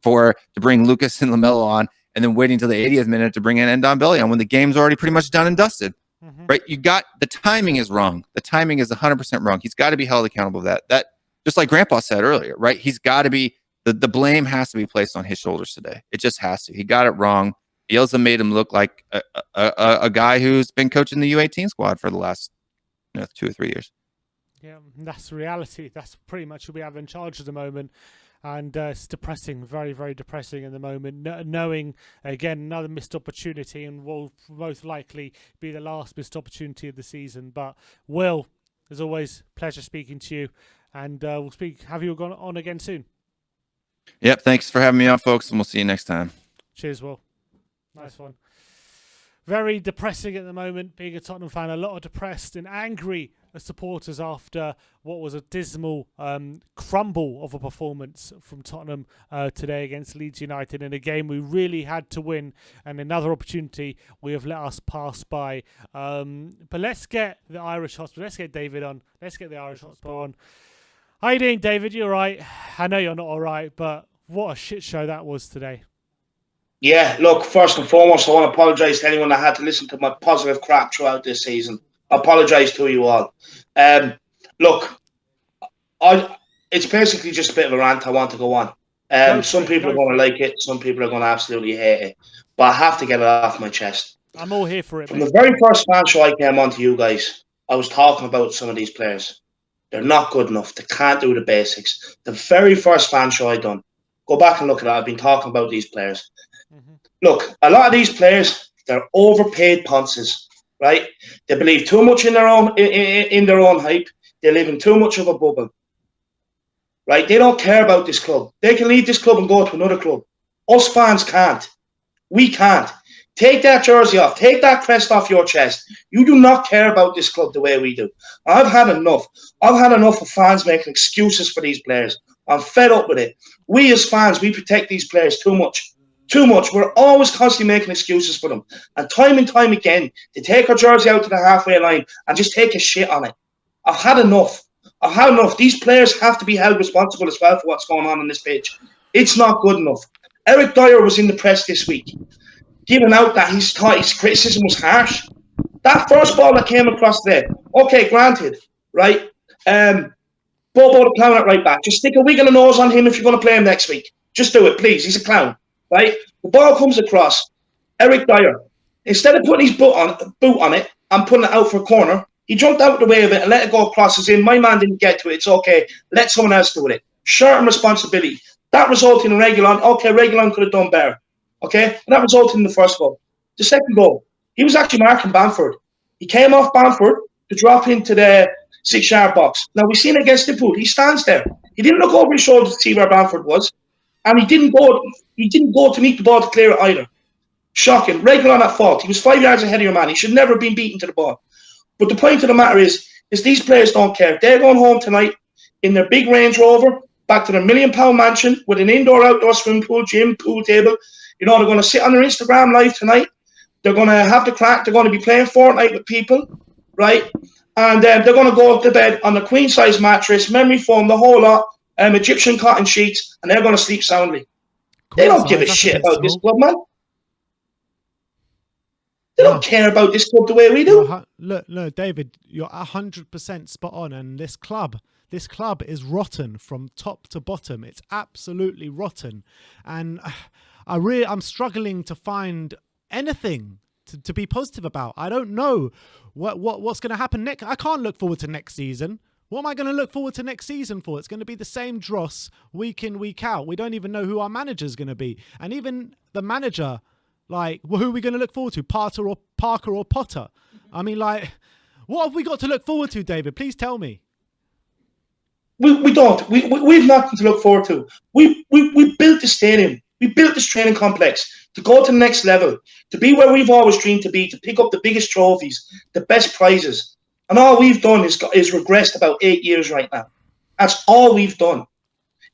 to bring Lucas and Lamelo on, and then waiting till the 80th minute to bring in Ndombele on when the game's already pretty much done and dusted? Mm-hmm. Right? The timing is wrong. The timing is 100% wrong. He's got to be held accountable for that. That just like Grandpa said earlier, right? He's got to be the blame has to be placed on his shoulders today. It just has to. He got it wrong. Bielsa made him look like a guy who's been coaching the U18 squad for the last 2 or 3 years. Yeah, that's reality. That's pretty much who we have in charge at the moment. And it's depressing, very, very depressing at the moment, knowing, again, another missed opportunity, and will most likely be the last missed opportunity of the season. But Will, as always, pleasure speaking to you, and we'll have you on again soon. Yep, thanks for having me on, folks, and we'll see you next time. Cheers, Will. Nice one. Very depressing at the moment, being a Tottenham fan. A lot of depressed and angry supporters after what was a dismal crumble of a performance from Tottenham today against Leeds United in a game we really had to win, and another opportunity we have let us pass by. But let's get the Irish Hotspur. Let's get David on. Let's get the Irish Hotspur on. How you doing, David? You all right? I know you're not all right, but what a shit show that was today. Yeah, look, first and foremost, I want to apologise to anyone that had to listen to my positive crap throughout this season. I apologise to you all. Look, it's basically just a bit of a rant I want to go on. Some people are going to like it, some people are going to absolutely hate it. But I have to get it off my chest. I'm all here for it. From the very first fan show I came on to you guys, I was talking about some of these players. They're not good enough. They can't do the basics. The very first fan show I done, go back and look at it. I've been talking about these players. Mm-hmm. Look, a lot of these players, they're overpaid ponces, right? They believe too much in their own hype. They live in too much of a bubble, right? They don't care about this club. They can leave this club and go to another club. Us fans can't. We can't. Take that jersey off. Take that crest off your chest. You do not care about this club the way we do. I've had enough. I've had enough of fans making excuses for these players. I'm fed up with it. We as fans, we protect these players too much. Too much. We're always constantly making excuses for them. And time again, they take our jersey out to the halfway line and just take a shit on it. I've had enough. I've had enough. These players have to be held responsible as well for what's going on this pitch. It's not good enough. Eric Dyer was in the press this week, giving out that his criticism was harsh. That first ball that came across there, okay, granted, right? Bobo the clown at right back. Just stick a wig and a nose on him if you're going to play him next week. Just do it, please. He's a clown, right? The ball comes across. Eric Dyer, instead of putting his boot on it and putting it out for a corner, he jumped out the way of it and let it go across as in, my man didn't get to it. It's okay. Let someone else do it. Share responsibility. That resulted in Reguilon. Okay, Reguilon could have done better. Okay? And that resulted in the first goal. The second goal, he was actually marking Bamford. He came off Bamford to drop into the 6-yard box. Now, we've seen against Liverpool, he stands there. He didn't look over his shoulder to see where Bamford was. And he didn't go to meet the ball to clear it either. Shocking. Reguilon at fault. He was 5 yards ahead of your man. He should never have been beaten to the ball. But the point of the matter is these players don't care. They're going home tonight in their big Range Rover, back to their £1 million mansion with an indoor-outdoor swimming pool, gym, pool table. You know, they're going to sit on their Instagram live tonight. They're going to have the crack. They're going to be playing Fortnite with people, right? And they're going to go to bed on a queen-size mattress, memory foam, the whole lot, Egyptian cotton sheets, and they're going to sleep soundly. They don't give a shit about this club, man. They don't care about this club the way we do. Look, David, you're 100% spot on. And this club is rotten from top to bottom. It's absolutely rotten. And I'm struggling to find anything to be positive about. I don't know what's going to happen next. I can't look forward to next season. What am I going to look forward to next season for? It's going to be the same dross week in, week out. We don't even know who our manager's going to be. And even the manager, like, well, who are we going to look forward to? Parker or Potter? I mean, like, what have we got to look forward to, David? Please tell me. We don't. We've nothing to look forward to. We built the stadium. We built this training complex to go to the next level, to be where we've always dreamed to be, to pick up the biggest trophies, the best prizes. And all we've done is regressed about 8 years right now. That's all we've done.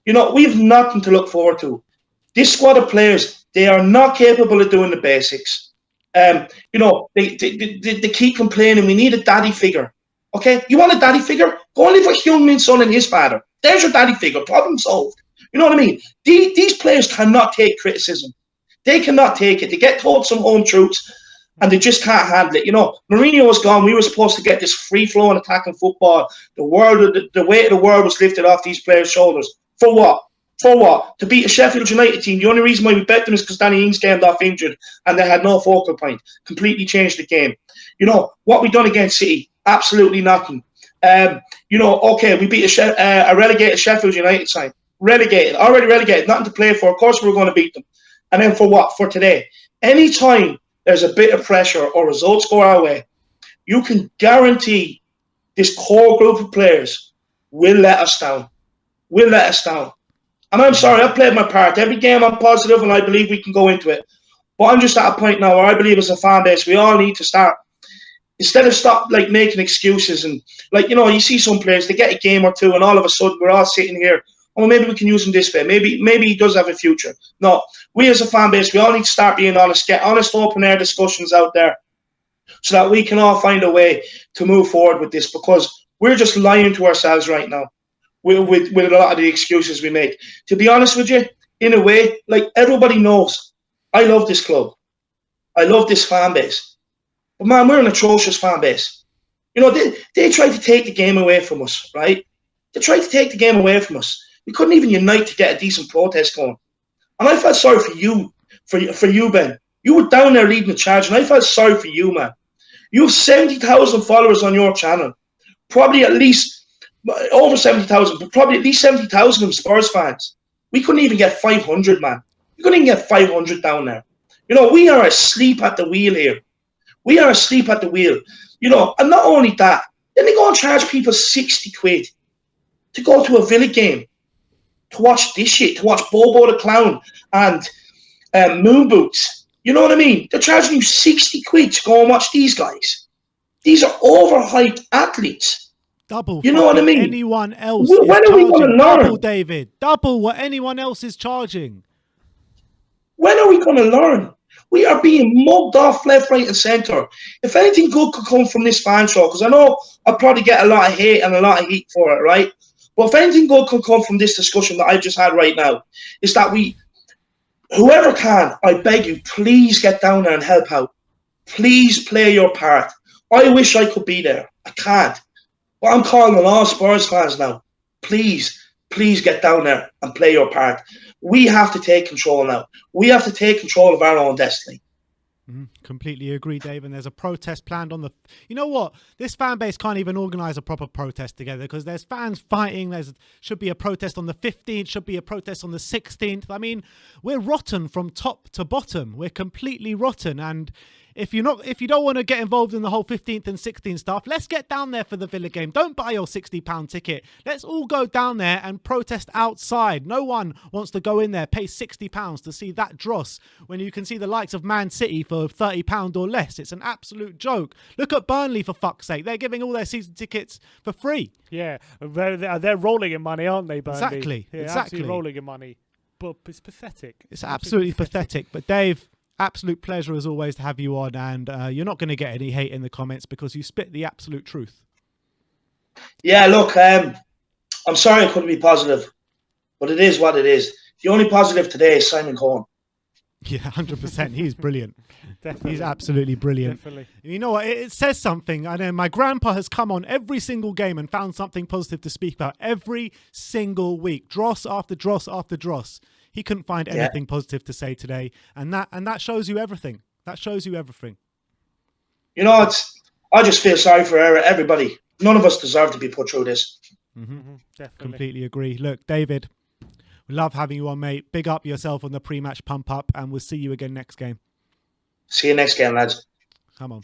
You know, we've nothing to look forward to. This squad of players, they are not capable of doing the basics. You know, they keep complaining, we need a daddy figure. Okay, you want a daddy figure? Go and live with Heung-min Son and his father. There's your daddy figure. Problem solved. You know what I mean? These players cannot take criticism. They cannot take it. They get told some home truths, and they just can't handle it. You know, Mourinho was gone. We were supposed to get this free-flowing attacking football. The weight of the world was lifted off these players' shoulders. For what? For what? To beat a Sheffield United team. The only reason why we bet them is because Danny Ings came off injured, and they had no focal point. Completely changed the game. You know, what we done against City? Absolutely nothing. You know, okay, we beat a relegated Sheffield United side. Already relegated, nothing to play for. Of course we were going to beat them. And then for what? For today. Anytime there's a bit of pressure or results go our way, you can guarantee this core group of players will let us down. Will let us down. And I'm sorry, I've played my part. Every game I'm positive and I believe we can go into it. But I'm just at a point now where I believe as a fan base, we all need to start. Instead of stop like making excuses and like, you know, you see some players, they get a game or two and all of a sudden we're all sitting here, oh, maybe we can use him this way. Maybe he does have a future. No, we as a fan base, we all need to start being honest, get honest open air discussions out there so that we can all find a way to move forward with this, because we're just lying to ourselves right now with a lot of the excuses we make. To be honest with you, in a way, like everybody knows, I love this club. I love this fan base. But man, we're an atrocious fan base. You know, they tried to take the game away from us, right? They tried to take the game away from us. We couldn't even unite to get a decent protest going. And I felt sorry for you, for you, Ben. You were down there leading the charge, and I felt sorry for you, man. You have 70,000 followers on your channel. Probably at least over 70,000, but probably at least 70,000 of them Spurs fans. We couldn't even get 500, man. We couldn't even get 500 down there. You know, we are asleep at the wheel here. We are asleep at the wheel. You know, and not only that, then they go and charge people 60 quid to go to a Villa game, to watch this shit, to watch Bobo the Clown and Moon Boots. You know what I mean? They're charging you 60 quid to go and watch these guys. These are overhyped athletes. Double. You know what I mean? Anyone else when is are we going to charging. learn? Double, David. Double what anyone else is charging. When are we going to learn? We are being mugged off left, right, and centre. If anything good could come from this fan show, because I know I'll probably get a lot of hate and a lot of heat for it, right? But if anything good can come from this discussion that I've just had right now, is that whoever can, I beg you, please get down there and help out. Please play your part. I wish I could be there. I can't. But I'm calling on all Spurs fans now. Please get down there and play your part. We have to take control now. We have to take control of our own destiny. Completely agree, Dave. And there's a protest planned on the... You know what? This fan base can't even organise a proper protest together because there's fans fighting. Should be a protest on the 15th, should be a protest on the 16th. I mean, we're rotten from top to bottom. We're completely rotten. And if you don't want to get involved in the whole 15th and 16th stuff, let's get down there for the Villa game. Don't buy your £60 ticket. Let's all go down there and protest outside. No one wants to go in there, pay £60 to see that dross when you can see the likes of Man City for £30 or less. It's an absolute joke. Look at Burnley, for fuck's sake. They're giving all their season tickets for free. Yeah, they're rolling in money, aren't they, Burnley? Exactly. Yeah, exactly. absolutely rolling in money. But it's pathetic. It's absolutely pathetic. But Dave, absolute pleasure as always to have you on, and you're not going to get any hate in the comments because you spit the absolute truth. Yeah, look, I'm sorry I couldn't be positive, but it is what it is. The only positive today is Simon Cohen. Yeah, 100%. He's brilliant. Definitely. He's absolutely brilliant. Definitely. You know what? It says something. I know my grandpa has come on every single game and found something positive to speak about every single week. Dross after dross after dross. He couldn't find anything positive to say today, and that shows you everything. That shows you everything. You know, I just feel sorry for everybody. None of us deserve to be put through this. Definitely. Completely agree. Look, David, we love having you on, mate. Big up yourself on the pre-match pump up, and we'll see you again next game. See you next game, lads. Come on.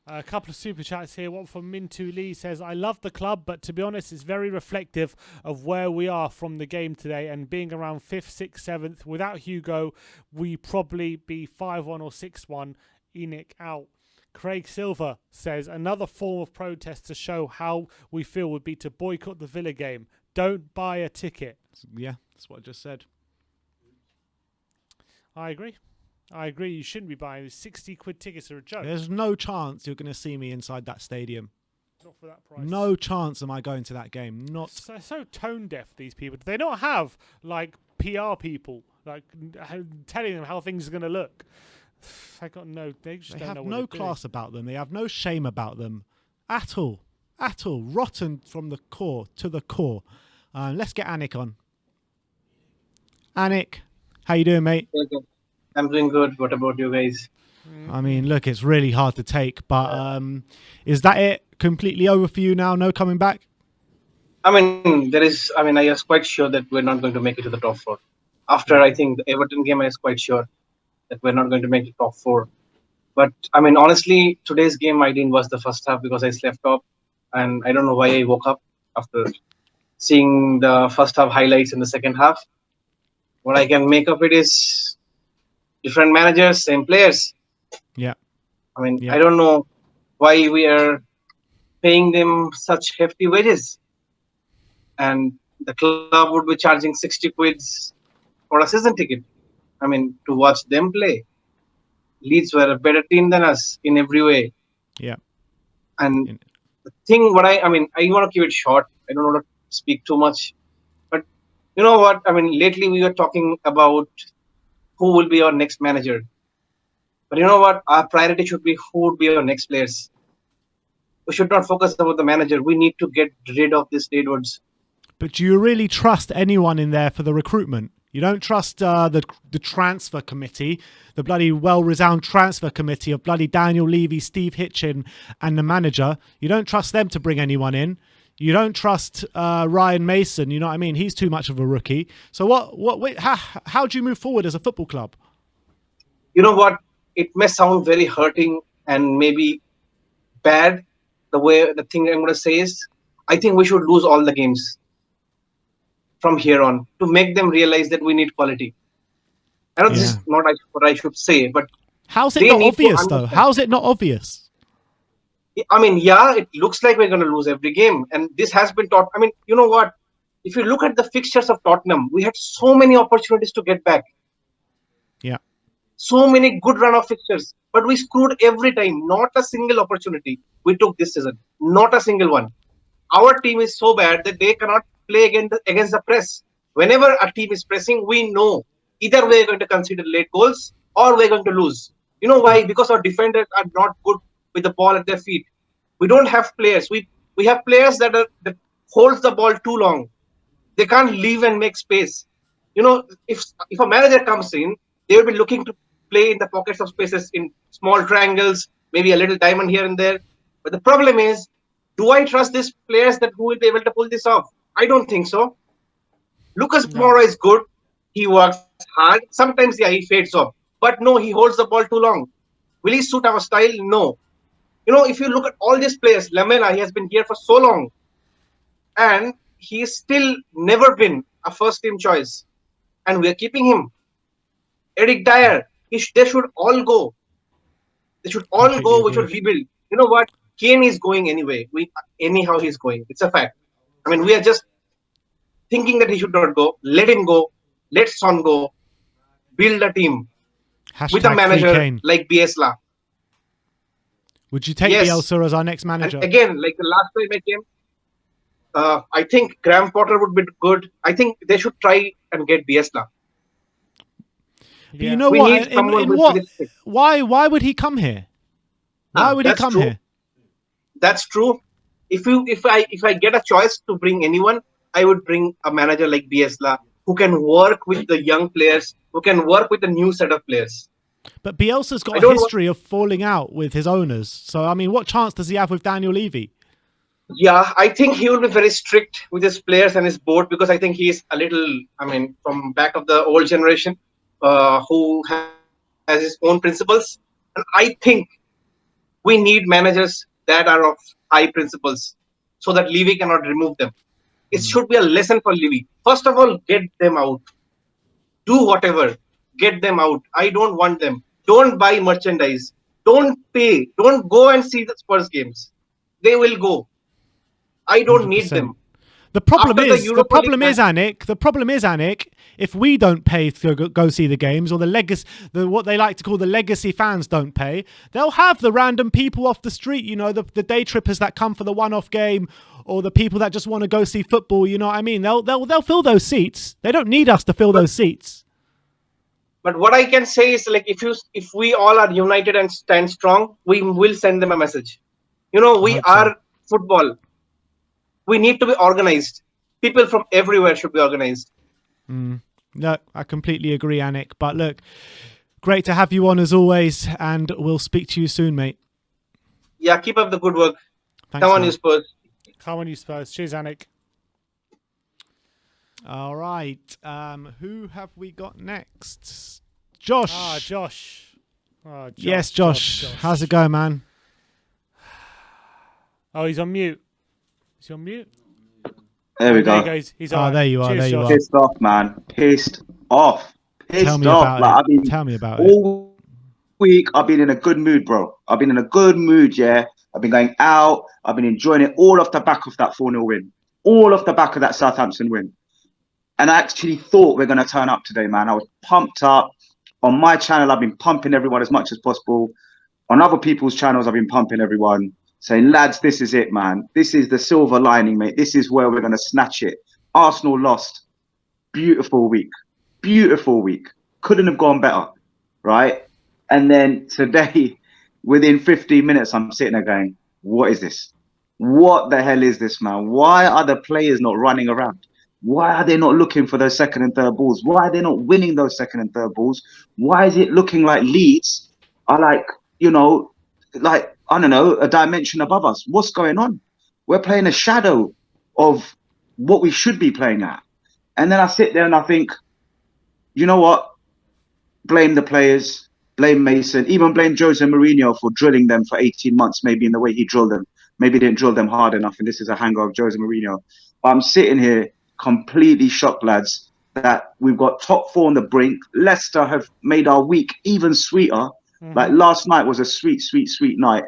A couple of super chats here. One from Mintu Lee says, I love the club, but to be honest, it's very reflective of where we are from the game today. And being around 5th, 6th, 7th, without Hugo, we probably be 5-1 or 6-1. Anik out. Craig Silver says, another form of protest to show how we feel would be to boycott the Villa game. Don't buy a ticket. Yeah, that's what I just said. I agree. You shouldn't be buying 60 quid tickets are a joke. There's no chance you're going to see me inside that stadium. Not for that price. No chance am I going to that game. Not so tone deaf, these people. Do they not have like PR people like telling them how things are going to look? They got no. They just don't have know what no they're class doing. about them. They have no shame about them at all. At all. Rotten from the core to the core. Let's get Anik on. Anik, how you doing, mate? I'm doing good. What about you guys? I mean, look, it's really hard to take, but is that it? Completely over for you now? No coming back? I was quite sure that we're not going to make it to the top 4. After, I think, the Everton game, I was quite sure that we're not going to make the top 4. But, honestly, today's game, I didn't watch the first half because I slept off. And I don't know why I woke up after seeing the first half highlights in the second half. What I can make of it is different managers, same players. Yeah. I don't know why we are paying them such hefty wages. And the club would be charging 60 quids for a season ticket. To watch them play. Leeds were a better team than us in every way. Yeah. And the thing, I want to keep it short. I don't want to speak too much. But you know what? Lately we were talking about who will be our next manager. But you know what? Our priority should be who would be our next players. We should not focus about the manager. We need to get rid of this Edwards. But do you really trust anyone in there for the recruitment? You don't trust the transfer committee, the bloody well-renowned transfer committee of bloody Daniel Levy, Steve Hitchin, and the manager. You don't trust them to bring anyone in. You don't trust Ryan Mason. You know what I mean? He's too much of a rookie. So how do you move forward as a football club? You know what? It may sound very hurting and maybe bad. The thing I'm going to say is, I think we should lose all the games from here on to make them realize that we need quality. I know this is not what I should say, but how's it not obvious though? How's it not obvious? It looks like we're going to lose every game, and this has been taught. You know what? If you look at the fixtures of Tottenham, we had so many opportunities to get back. Yeah. So many good run of fixtures, but we screwed every time. Not a single opportunity we took this season. Not a single one. Our team is so bad that they cannot play against the press. Whenever a team is pressing, we know either we're going to concede late goals or we're going to lose. You know why? Because our defenders are not good with the ball at their feet. We don't have players. We have players that holds the ball too long. They can't leave and make space. If a manager comes in, they will be looking to play in the pockets of spaces in small triangles, maybe a little diamond here and there. But the problem is, do I trust these players who will be able to pull this off? I don't think so. Lucas Moura is good. He works hard. Sometimes, he fades off. But no, he holds the ball too long. Will he suit our style? No. If you look at all these players, Lamela, he has been here for so long. And he's still never been a first-team choice. And we're keeping him. Eric Dyer, they should all go. They should all go. We should rebuild. You know what? Kane is going anyway. Anyhow, he's going. It's a fact. We are just thinking that he should not go. Let him go. Let Son go. Build a team with a manager like Bielsa. Would you take Bielsa as our next manager? And again, like the last time I came, I think Graham Potter would be good. I think they should try and get Bielsa. But you know what? In what? Why would he come here? Why would he come here? That's true. If I get a choice to bring anyone, I would bring a manager like Bielsa who can work with the young players, who can work with a new set of players. But Bielsa's got a history of falling out with his owners. So, what chance does he have with Daniel Levy? Yeah, I think he will be very strict with his players and his board because I think he is a little, I mean, from back of the old generation, who has his own principles. And I think we need managers that are of high principles so that Levy cannot remove them. It Mm. should be a lesson for Levy. First of all, get them out. Do whatever. Get them out. I don't want them. Don't buy merchandise. Don't pay. Don't go and see the Spurs games. They will go. I don't need 100%. them. The problem After the is, Europa League match, Anik, if we don't pay to go see the games, or what they like to call the legacy fans don't pay, they'll have the random people off the street, the day trippers that come for the one-off game, or the people that just want to go see football. You know what I mean? They'll fill those seats. They don't need us to fill those seats. but what I can say is like if we all are united and stand strong, we will send them a message. I We hope so. are football. We need to be organized. People from everywhere should be organized. No, I completely agree, Anik. But look, great to have you on as always, and we'll speak to you soon, mate. Yeah, keep up the good work. Thanks, Come on, man. you Spurs. Come on, you Spurs. Cheers, Anik. All right. Who have we got next? Josh. Josh. Yes, Josh. How's it going, man? Oh, he's on mute. Is he on mute? There we There go. he goes. He's Oh, on. there you are. Cheers, There you Josh. are. Pissed off, man. Pissed off. Tell me Like, about it. Tell me about it. all week I've been in a good mood, bro. I've been in a good mood, yeah. I've been going out. I've been enjoying it all off the back of that 4-0 win. All off the back of that Southampton win. And I actually thought we're going to turn up today, man. I was pumped up. On my channel, I've been pumping everyone as much as possible. On other people's channels, I've been pumping everyone, saying, lads, this is it, man. This is the silver lining, mate. This is where we're going to snatch it. Arsenal lost. Beautiful week. Beautiful week. Couldn't have gone better, right? And then today, within 15 minutes, I'm sitting there going, what is this? What the hell is this, man? Why are the players not running around? Why are they not looking for those second and third balls? Why are they not winning those second and third balls? Why is it looking like Leeds are like, I don't know, a dimension above us? What's going on? We're playing a shadow of what we should be playing at. And then I sit there and I think, you know what? Blame the players, blame Mason, even blame Jose Mourinho for drilling them for 18 months, maybe in the way he drilled them. Maybe he didn't drill them hard enough, and this is a hangover of Jose Mourinho. But I'm sitting here completely shocked, lads, that we've got top four on the brink. Leicester have made our week even sweeter. Like last night was a sweet, sweet, sweet night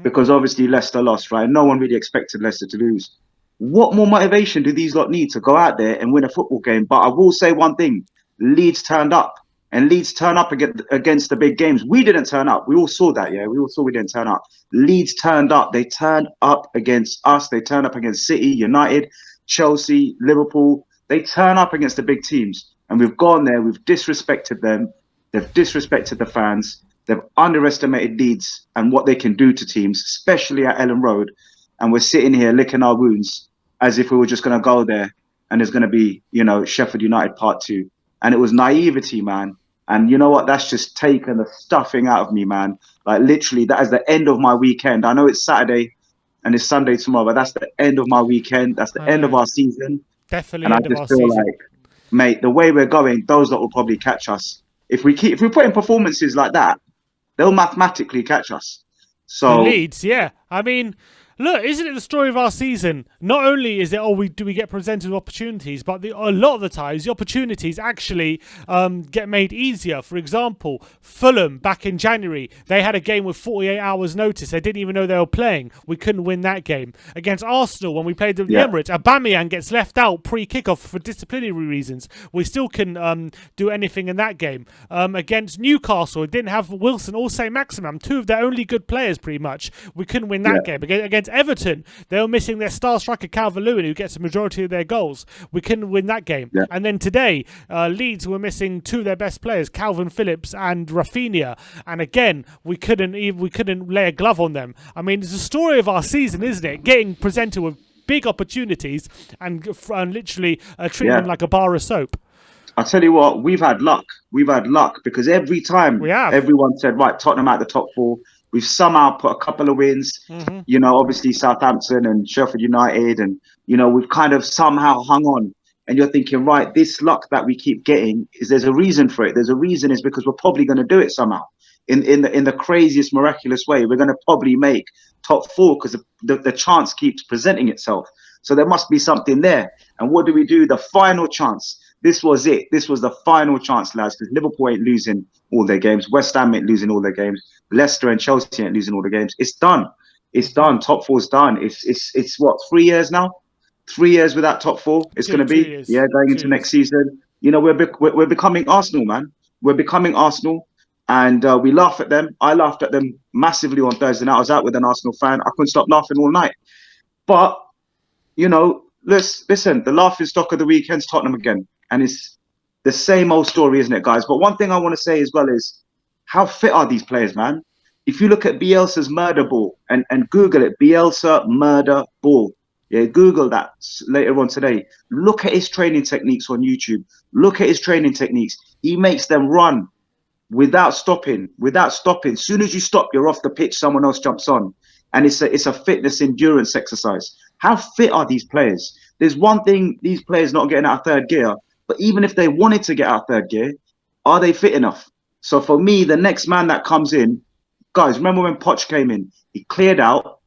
because obviously Leicester lost, right? No one really expected Leicester to lose. What more motivation do these lot need to go out there and win a football game? But I will say one thing, Leeds turned up. And Leeds turn up against the big games. We didn't turn up. We all saw that, yeah? We all saw we didn't turn up. Leeds turned up. They turned up against us. They turned up against City, United, Chelsea, Liverpool. They turn up against the big teams. And we've gone there. We've disrespected them. They've disrespected the fans. They've underestimated Leeds and what they can do to teams, especially at Ellen Road. And we're sitting here licking our wounds as if we were just going to go there and there's going to be, Sheffield United Part 2. And it was naivety, man. And you know what? That's just taken the stuffing out of me, man. Like literally, that is the end of my weekend. I know it's Saturday and it's Sunday tomorrow, but that's the end of my weekend. That's the end of our season. Definitely and end I of just our feel season. like, mate, the way we're going, those that will probably catch us. If we put in performances like that, they'll mathematically catch us. So Leeds, yeah. I mean, look, isn't it the story of our season? Not only is it, do we get presented with opportunities, but a lot of the times the opportunities actually get made easier. For example, Fulham back in January, they had a game with 48 hours notice. They didn't even know they were playing. We couldn't win that game. Against Arsenal, when we played them at the Emirates, Aubameyang gets left out pre-kickoff for disciplinary reasons. We still can do anything in that game. Against Newcastle, it didn't have Wilson or St. Maximin, two of their only good players pretty much. We couldn't win that game. Against Everton, they were missing their star striker Calvert-Lewin, who gets the majority of their goals. We couldn't win that game. And then today, Leeds were missing two of their best players, Calvin Phillips and Rafinha. And again, we couldn't lay a glove on them. I mean, it's the story of our season, isn't it? Getting presented with big opportunities and literally treating them like a bar of soap. I'll tell you what, we've had luck. We've had luck because every time everyone said, right, Tottenham out the top four, We've somehow put a couple of wins, you know, obviously Southampton and Sheffield United, and, you know, we've kind of somehow hung on. And you're thinking, right, this luck that we keep getting, there's a reason for it. There's a reason is because we're probably going to do it somehow in the craziest, miraculous way. We're going to probably make top 4 because the chance keeps presenting itself. So there must be something there. And what do we do? The final chance. This was it. This was the final chance, lads, because Liverpool ain't losing all their games. West Ham ain't losing all their games. Leicester and Chelsea ain't losing all the games. It's done. It's done. Top 4's done. It's what, 3 years now? 3 years without top 4. It's going to be, yeah, going into next season. You know, we're becoming Arsenal, man. We're becoming Arsenal, and we laugh at them. I laughed at them massively on Thursday night. I was out with an Arsenal fan. I couldn't stop laughing all night. But, you know, listen, the laughing stock of the weekend's Tottenham again. And it's the same old story, isn't it, guys? But one thing I want to say as well is, how fit are these players, man? If you look at Bielsa's murder ball and Google it, Bielsa murder ball. Yeah, Google that later on today. Look at his training techniques on YouTube. Look at his training techniques. He makes them run without stopping. As soon as you stop, you're off the pitch. Someone else jumps on. And it's a fitness endurance exercise. How fit are these players? There's one thing, these players not getting out of third gear. But even if they wanted to get out of third gear, are they fit enough? So for me, the next man that comes in, guys, remember when Poch came in? He cleared out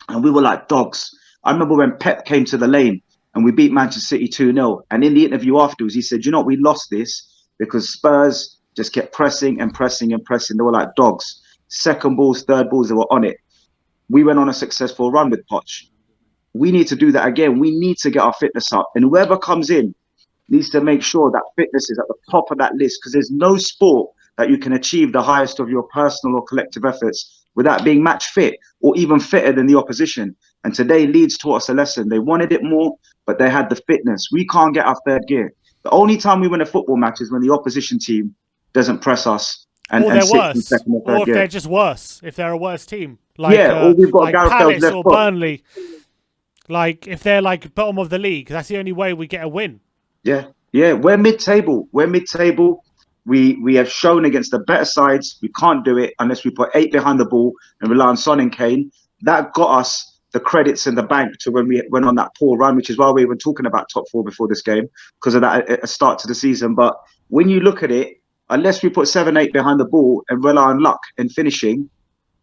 and we were like dogs. I remember when Pep came to the lane and we beat Manchester City 2-0. And in the interview afterwards, he said, you know what, we lost this because Spurs just kept pressing and pressing and pressing. They were like dogs. Second balls, third balls, they were on it. We went on a successful run with Poch. We need to do that again. We need to get our fitness up. And whoever comes in needs to make sure that fitness is at the top of that list, because there's no sport that you can achieve the highest of your personal or collective efforts without being match fit or even fitter than the opposition. And today, Leeds taught us a lesson. They wanted it more, but they had the fitness. We can't get our third gear. The only time we win a football match is when the opposition team doesn't press us and they're sit in worse, second or third or if gear. they're just worse, if they're a worse team, like or we've got like Gareth Bale's Palace left or foot. Burnley. Like if they're like bottom of the league, that's the only way we get a win. Yeah, we're mid-table. We have shown against the better sides we can't do it unless we put 8 behind the ball and rely on Son and Kane. That got us the credits in the bank to when we went on that poor run, which is why we were talking about top 4 before this game, because of that start to the season. But when you look at it, unless we put 7, 8 behind the ball and rely on luck and finishing,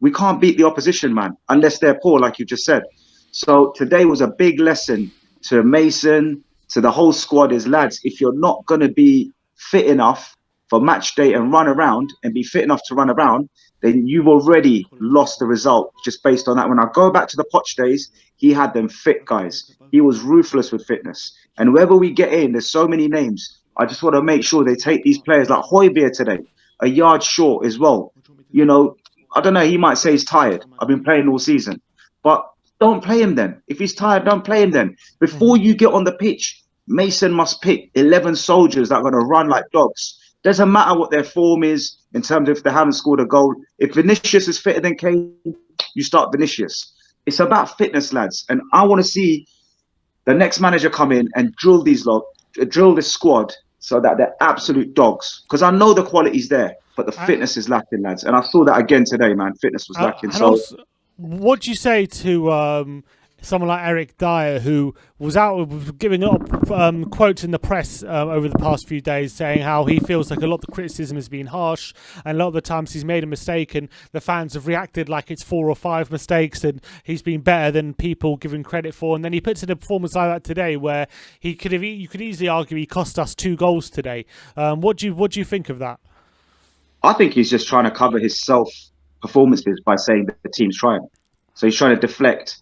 we can't beat the opposition, man, unless they're poor, like you just said. So today was a big lesson to Mason, to the whole squad is, lads, if you're not going to be fit enough for match day and run around and be fit enough to run around, then you've already lost the result just based on that. When I go back to the Poch days, he had them fit, guys. He was ruthless with fitness. And whoever we get in, there's so many names. I just want to make sure they take these players like Højbjerg today, a yard short as well. You know, I don't know, he might say he's tired. I've been playing all season. But don't play him then. If he's tired, don't play him then. Before you get on the pitch, Mason must pick 11 soldiers that are going to run like dogs. Doesn't matter what their form is in terms of if they haven't scored a goal. If Vinicius is fitter than Kane, you start Vinicius. It's about fitness, lads. And I want to see the next manager come in and drill this squad so that they're absolute dogs. Because I know the quality's there, but the fitness is lacking, lads. And I saw that again today, man. Fitness was lacking. So, also, what do you say to someone like Eric Dyer, who was out giving up quotes in the press over the past few days, saying how he feels like a lot of the criticism has been harsh and a lot of the times he's made a mistake and the fans have reacted like it's 4 or 5 mistakes and he's been better than people give him credit for. And then he puts in a performance like that today where you could easily argue he cost us 2 goals today. What do you think of that? I think he's just trying to cover his self-performances by saying that the team's trying. So he's trying to deflect.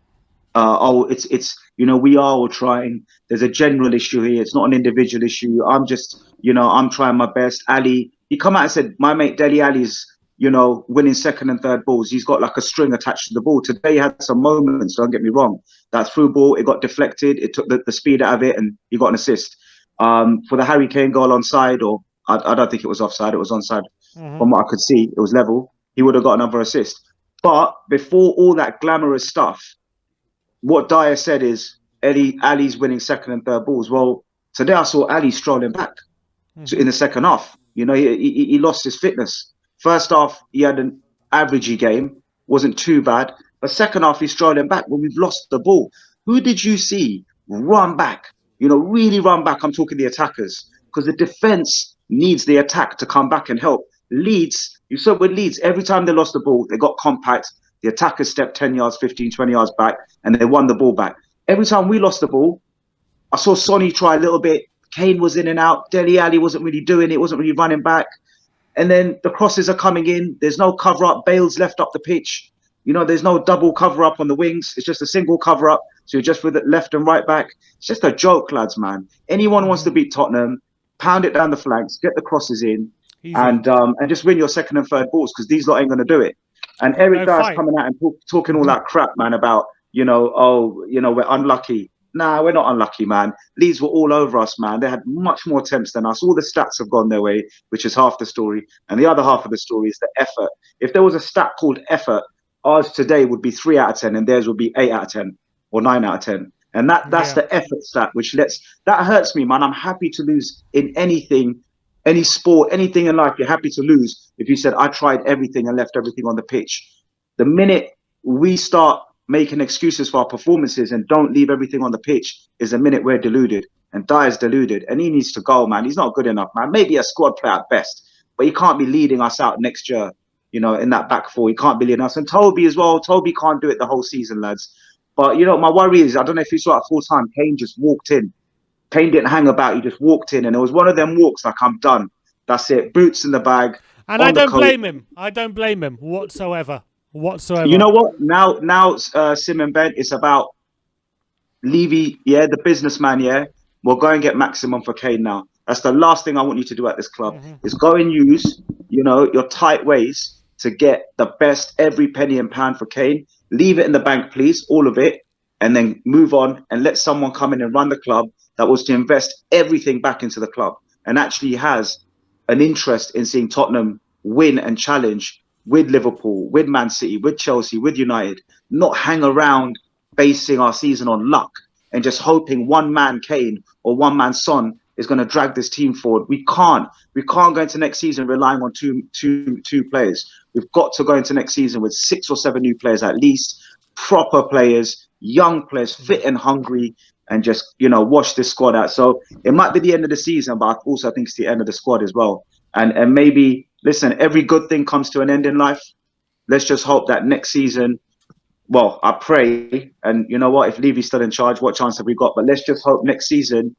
It's we are all trying. There's a general issue here. It's not an individual issue. I'm just, I'm trying my best. Ali, he come out and said, my mate Dele Alli's, winning second and third balls. He's got like a string attached to the ball. Today he had some moments, don't get me wrong. That through ball, it got deflected. It took the speed out of it and he got an assist. For the Harry Kane goal onside, or I don't think it was offside. It was onside. From what I could see, it was level. He would have got another assist. But before all that glamorous stuff, what Dyer said is Ali's winning second and third balls. Well, today I saw Ali strolling back in the second half. He lost his fitness. First half, he had an averagey game. wasn't too bad. But second half, he's strolling back when we've lost the ball. Who did you see run back? Really run back. I'm talking the attackers, because the defense needs the attack to come back and help. Leeds, you saw with Leeds, every time they lost the ball, they got compact. The attackers stepped 10 yards, 15, 20 yards back, and they won the ball back. Every time we lost the ball, I saw Sonny try a little bit. Kane was in and out. Dele Alli wasn't really doing it, wasn't really running back. And then the crosses are coming in. There's no cover up. Bale's left up the pitch. There's no double cover up on the wings. It's just a single cover up. So you're just with the left and right back. It's just a joke, lads, man. Anyone wants to beat Tottenham, pound it down the flanks, get the crosses in, and just win your second and third balls, because these lot ain't going to do it. And Eric Dyer's coming out and talking all that crap, man, about, we're unlucky. Nah, we're not unlucky, man. Leeds were all over us, man. They had much more attempts than us. All the stats have gone their way, which is half the story. And the other half of the story is the effort. If there was a stat called effort, ours today would be 3 out of 10 and theirs would be 8 out of 10 or 9 out of 10. And that's the effort stat, that hurts me, man. I'm happy to lose in anything, any sport, anything in life. You're happy to lose if you said, I tried everything and left everything on the pitch. The minute we start making excuses for our performances and don't leave everything on the pitch is the minute we're deluded. And Dyer's deluded. And he needs to go, man. He's not good enough, man. Maybe a squad player at best, but he can't be leading us out next year, in that back four. He can't be leading us. And Toby as well. Toby can't do it the whole season, lads. But, my worry is, I don't know if you saw it full time, Kane just walked in. Kane didn't hang about. He just walked in. And it was one of them walks like, I'm done. That's it. Boots in the bag. And I don't blame him. I don't blame him whatsoever. You know what? Now, Sim and Ben, it's about Levy, the businessman, We'll go and get maximum for Kane now. That's the last thing I want you to do at this club, is go and use, your tight ways to get the best every penny and pound for Kane. Leave it in the bank, please, all of it, and then move on and let someone come in and run the club that was to invest everything back into the club and actually has an interest in seeing Tottenham win and challenge with Liverpool, with Man City, with Chelsea, with United, not hang around basing our season on luck and just hoping one man Kane or one man Son is going to drag this team forward. We can't go into next season relying on two players. We've got to go into next season with 6 or 7 new players at least, proper players, young players, fit and hungry, and just, wash this squad out. So it might be the end of the season, but I also think it's the end of the squad as well. And maybe, listen, every good thing comes to an end in life. Let's just hope that next season, well, I pray, and you know what, if Levy's still in charge, what chance have we got? But let's just hope next season,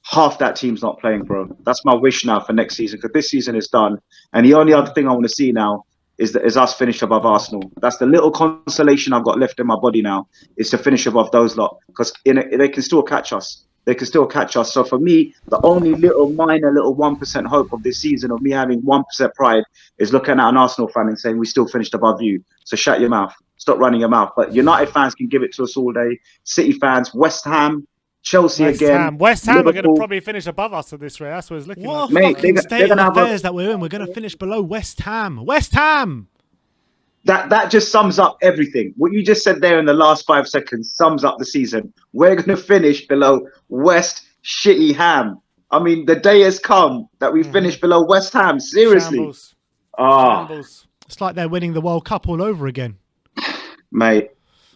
half that team's not playing, bro. That's my wish now for next season, because this season is done. And the only other thing I want to see now is us finish above Arsenal. That's the little consolation I've got left in my body now, is to finish above those lot, because they can still catch us. They can still catch us. So for me, the only little 1% hope of this season, of me having 1% pride, is looking at an Arsenal fan and saying we still finished above you. So shut your mouth. Stop running your mouth. But United fans can give it to us all day. City fans, West Ham, Chelsea again. West Ham are going to probably finish above us at this rate. That's what it's looking what like. What a fucking state of affairs that we're in. We're going to finish below West Ham. West Ham! That just sums up everything. What you just said there in the last 5 seconds sums up the season. We're going to finish below West Shitty Ham. I mean, the day has come that we finish below West Ham. Seriously. Shambles. Shambles. It's like they're winning the World Cup all over again. Mate,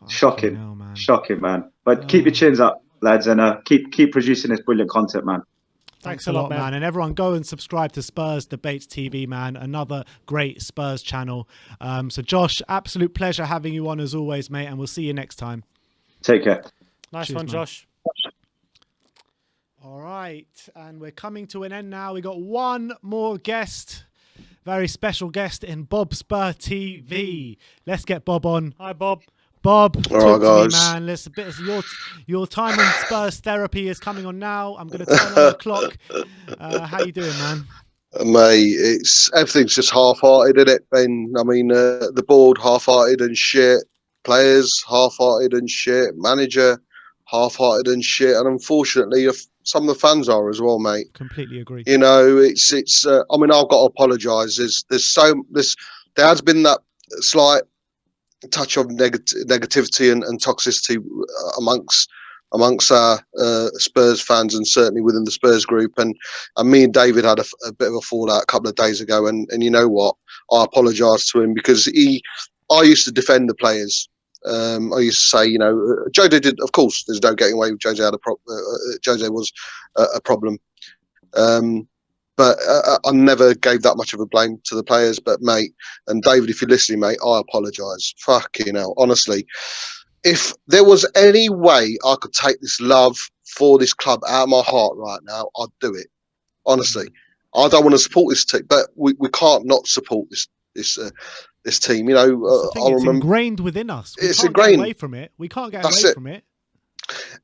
shocking. Hell, man. Shocking, man. But keep your chins up, lads, and keep producing this brilliant content, man. Thanks a lot, man. And everyone go and subscribe to Spurs Debates TV, man. Another great Spurs channel. So, Josh, absolute pleasure having you on as always, mate. And we'll see you next time. Take care. Nice one, man. Josh. All right. And we're coming to an end now. We got one more guest. Very special guest in Bob Spur TV. Let's get Bob on. Hi, Bob. Bob, all talk right, to me, man. Listen, a bit of your time in Spurs therapy is coming on now. I'm going to turn on the clock. How you doing, man? Mate, everything's just half-hearted, isn't it, Ben? I mean, the board half-hearted and shit. Players half-hearted and shit. Manager half-hearted and shit. And unfortunately, some of the fans are as well, mate. Completely agree. You know, it's. I mean, I've got to apologise. There has been that slight touch of negativity and toxicity amongst our Spurs fans, and certainly within the Spurs group. And me and David had a bit of a fallout a couple of days ago. And you know what? I apologise to him because I used to defend the players. I used to say, Jose did. Of course, there's no getting away with Jose. Jose was a problem, but I never gave that much of a blame to the players. But mate, and David, if you're listening, mate, I apologise. Fucking hell, honestly. If there was any way I could take this love for this club out of my heart right now, I'd do it. Honestly, I don't want to support this team, but we can't not support this team. I it's remember ingrained within us. We it's can't ingrained. Get away from it. We can't get away from it.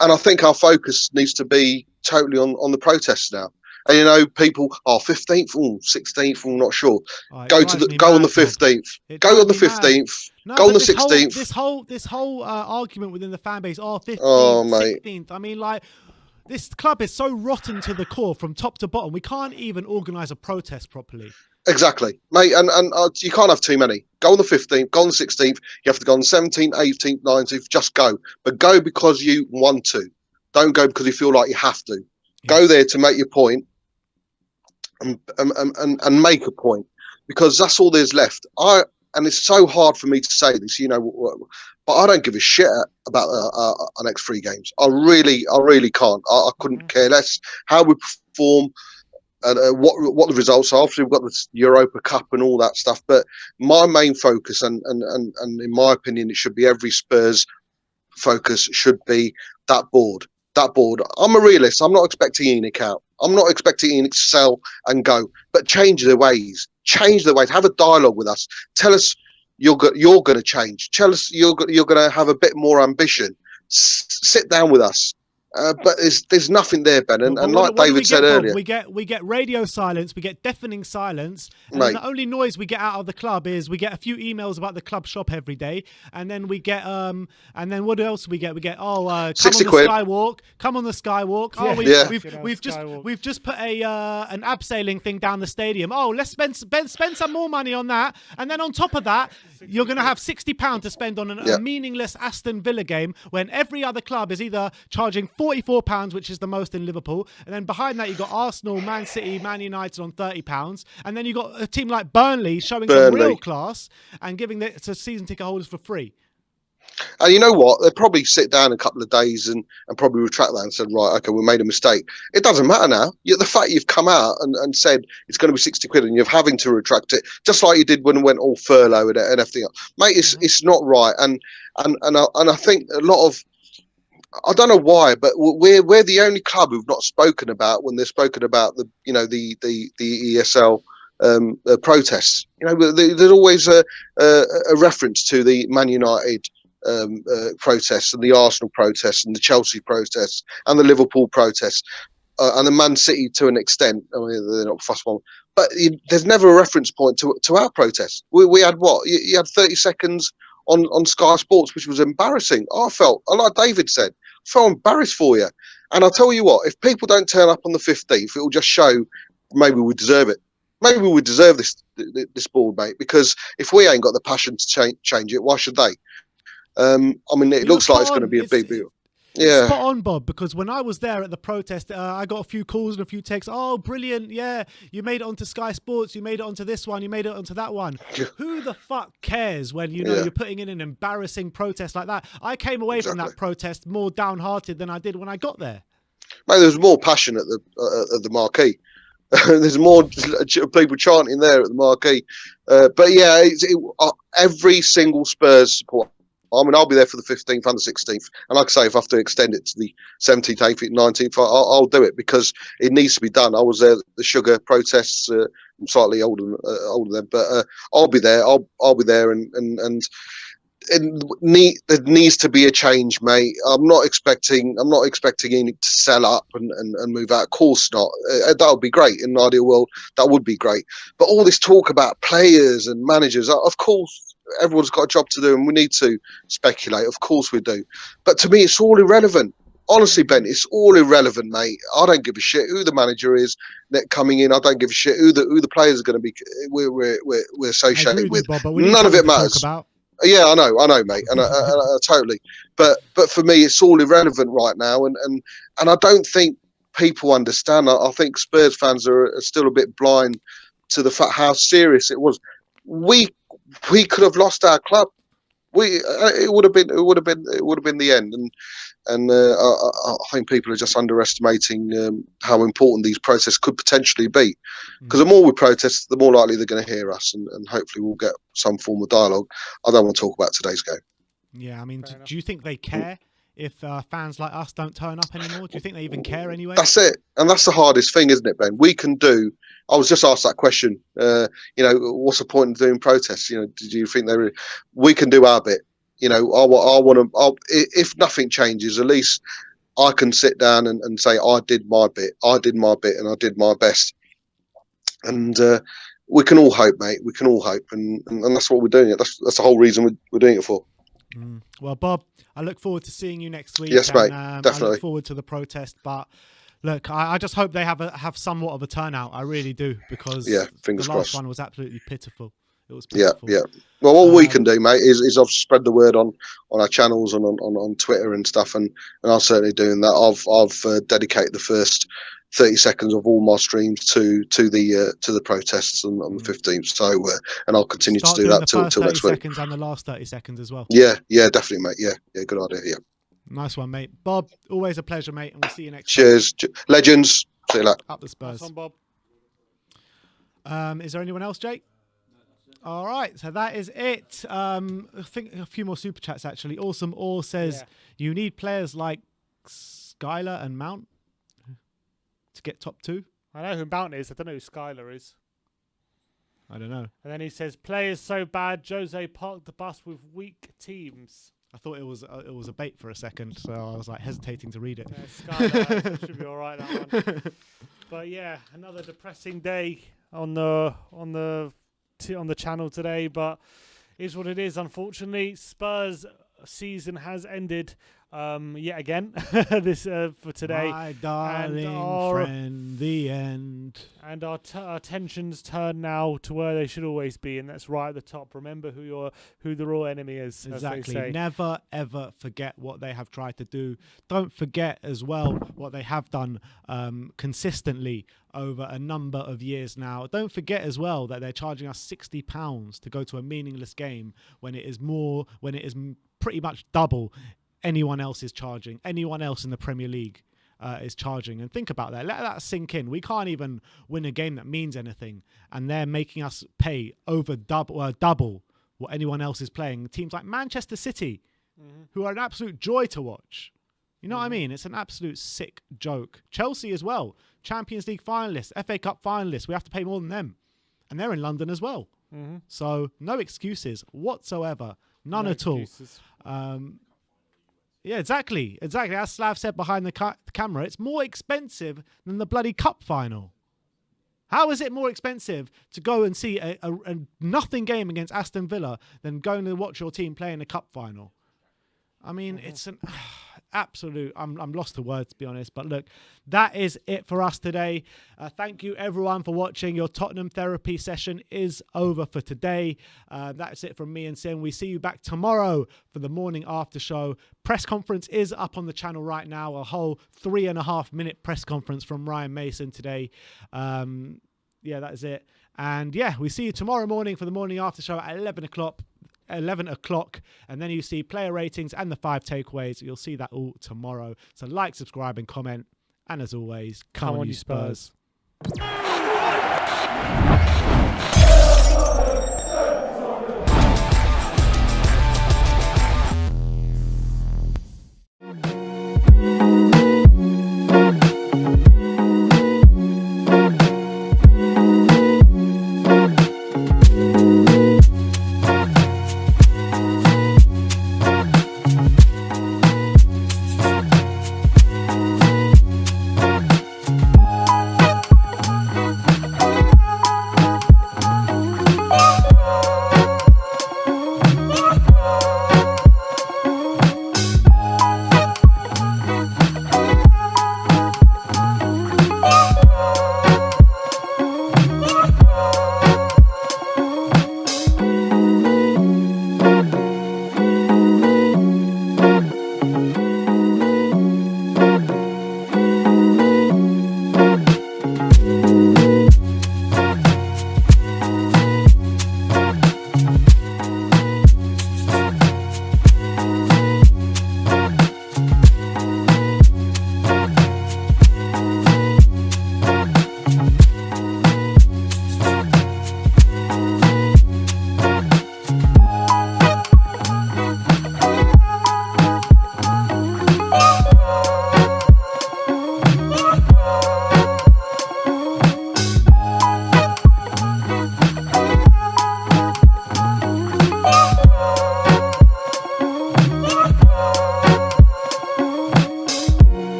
And I think our focus needs to be totally on the protests now. And people, 15th, 16th, I'm not sure. Go on the 15th. Go on the 15th. Go on the 16th. This whole argument within the fan base. 15th, 16th. I mean, like, this club is so rotten to the core from top to bottom. We can't even organise a protest properly. Exactly, mate. And you can't have too many. Go on the 15th. Go on the 16th. You have to go on the 17th, 18th, 19th. Just go. But go because you want to. Don't go because you feel like you have to. Yeah. Go there to make your point. And make a point, because that's all there's left. And it's so hard for me to say this, but I don't give a shit about our next 3 games. I really can't. I couldn't care less how we perform and what the results are. Obviously, we've got the Europa Cup and all that stuff, but my main focus, and in my opinion, it should be every Spurs focus should be that board. I'm a realist. I'm not expecting Anik out. I'm not expecting Anik to sell and go, but change their ways. Have a dialogue with us. Tell us you're going to change. Tell us you're going to have a bit more ambition. Sit down with us. But there's nothing there, Ben. And like David said earlier, we get radio silence, we get deafening silence, and then the only noise we get out of the club is we get a few emails about the club shop every day, and then we get and then what else we get? We get come on the Skywalk, come on the Skywalk. We've just put an abseiling thing down the stadium. Let's spend some more money on that, and then on top of that, you're going to have £60 to spend on a meaningless Aston Villa game when every other club is either charging £44, which is the most in Liverpool, and then behind that you've got Arsenal, Man City, Man United on £30, and then you've got a team like Burnley showing some real class and giving it to season ticket holders for free. And you know what? They'll probably sit down a couple of days and probably retract that and said, right, okay, we made a mistake. It doesn't matter now. The fact you've come out and said it's going to be 60 quid and you're having to retract it, just like you did when it went all furlough and everything else. Mate, it's not right. And I think a lot of, I don't know why, but we're the only club who've not spoken about when they're spoken about the ESL protests. There's always a reference to the Man United protests and the Arsenal protests and the Chelsea protests and the Liverpool protests and the Man City to an extent. I mean, they're not fussed one, but there's never a reference point to our protests. We had what? You had 30 seconds on Sky Sports, which was embarrassing. I felt, like David said, I felt embarrassed for you. And I'll tell you what, if people don't turn up on the 15th, it will just show maybe we deserve it. Maybe we deserve this board, mate, because if we ain't got the passion to change it, why should they? I mean, it looks like it's going to be a big deal. Yeah, spot on, Bob, because when I was there at the protest, I got a few calls and a few texts. Oh, brilliant. Yeah, you made it onto Sky Sports. You made it onto this one. You made it onto that one. Who the fuck cares when, you're putting in an embarrassing protest like that? I came away from that protest more downhearted than I did when I got there. Mate, there's more passion at the marquee. There's more people chanting there at the marquee. But yeah, every single Spurs supporter, I mean, I'll be there for the 15th and the 16th. And like I say, if I have to extend it to the 17th, 18th, 19th, I'll do it because it needs to be done. I was there at the sugar protests. I'm slightly older than them, but I'll be there. I'll be there, and there needs to be a change, mate. I'm not expecting Anik to sell up and move out. Of course not. That would be great. In an ideal world, that would be great. But all this talk about players and managers, of course, everyone's got a job to do and we need to speculate. Of course we do. But to me, it's all irrelevant. Honestly, Ben, it's all irrelevant, mate. I don't give a shit who the manager is coming in. I don't give a shit who the players are going to be. We're associated with. Bob, none of it matters. Yeah, I know, mate, and I totally. But for me, it's all irrelevant right now, and I don't think people understand. I think Spurs fans are still a bit blind to the fact how serious it was. We we could have lost our club. It would have been the end, and I think people are just underestimating how important these protests could potentially be. Because the more we protest, the more likely they're going to hear us, and hopefully we'll get some form of dialogue. I don't want to talk about today's game. Yeah, I mean, do you think they care if fans like us don't turn up anymore? Do you think they even care anyway? That's it, and that's the hardest thing, isn't it, Ben? We can do. I was just asked that question. What's the point of doing protests? Did you think we can do our bit? I want to. If nothing changes, at least I can sit down and say I did my bit. I did my bit, and I did my best. And we can all hope, mate. We can all hope, and that's what we're doing. That's the whole reason we're doing it for. Well, Bob, I look forward to seeing you next week. Yes, mate. Definitely. I look forward to the protest, but look, I just hope they have somewhat of a turnout. I really do, because fingers the last crossed. one was absolutely pitiful. It was pitiful. Yeah. Well, all we can do, mate, is obviously spread the word on our channels and on Twitter and stuff, and I'm certainly doing that. I've dedicated the first 30 seconds of all my streams to the protests on the 15th. So, and I'll continue to do that till next week. 30 seconds and the last 30 seconds as well. Yeah, definitely, mate. Yeah, good idea. Yeah. Nice one, mate. Bob, always a pleasure, mate, and we'll see you next Cheers. Legends. See you later. Up the Spurs. Nice one, Bob. Is there anyone else, Jake? All right, so that is it. I think a few more super chats, actually. Awesome All says, you need players like Skylar and Mount to get top 2. I know who Mount is. I don't know who Skylar is. I don't know. And then he says, players so bad, Jose parked the bus with weak teams. I thought it was a bait for a second, so I was like hesitating to read it. Skylar should be all right, that one. But yeah, another depressing day on the channel today, but is what it is. Unfortunately, Spurs season has ended yet again this for today. My darling friend, the end. And our tensions turn now to where they should always be, and that's right at the top. Remember who the real enemy is. Exactly. As they say. Never ever forget what they have tried to do. Don't forget as well what they have done consistently over a number of years now. Don't forget as well that they're charging us £60 to go to a meaningless game when it is pretty much double anyone else is charging. Anyone else in the Premier League is charging. And think about that. Let that sink in. We can't even win a game that means anything, and they're making us pay over double what anyone else is playing. Teams like Manchester City, who are an absolute joy to watch. You know what I mean? It's an absolute sick joke. Chelsea as well. Champions League finalists, FA Cup finalists. We have to pay more than them. And they're in London as well. So no excuses whatsoever. None at all. Yeah, exactly. As Slav said behind the camera, it's more expensive than the bloody cup final. How is it more expensive to go and see a nothing game against Aston Villa than going to watch your team play in a cup final? I mean, it's an absolute... I'm lost for words, to be honest. But look, that is it for us today. Thank you, everyone, for watching. Your Tottenham therapy session is over for today. That's it from me and Sim. We see you back tomorrow for the morning after show. Press conference is up on the channel right now. A whole 3.5-minute press conference from Ryan Mason today. Yeah, that is it. And yeah, we see you tomorrow morning for the morning after show at 11 o'clock, and then you see player ratings and the 5 takeaways. You'll see that all tomorrow. So like, subscribe, and comment. And as always, come on, you Spurs.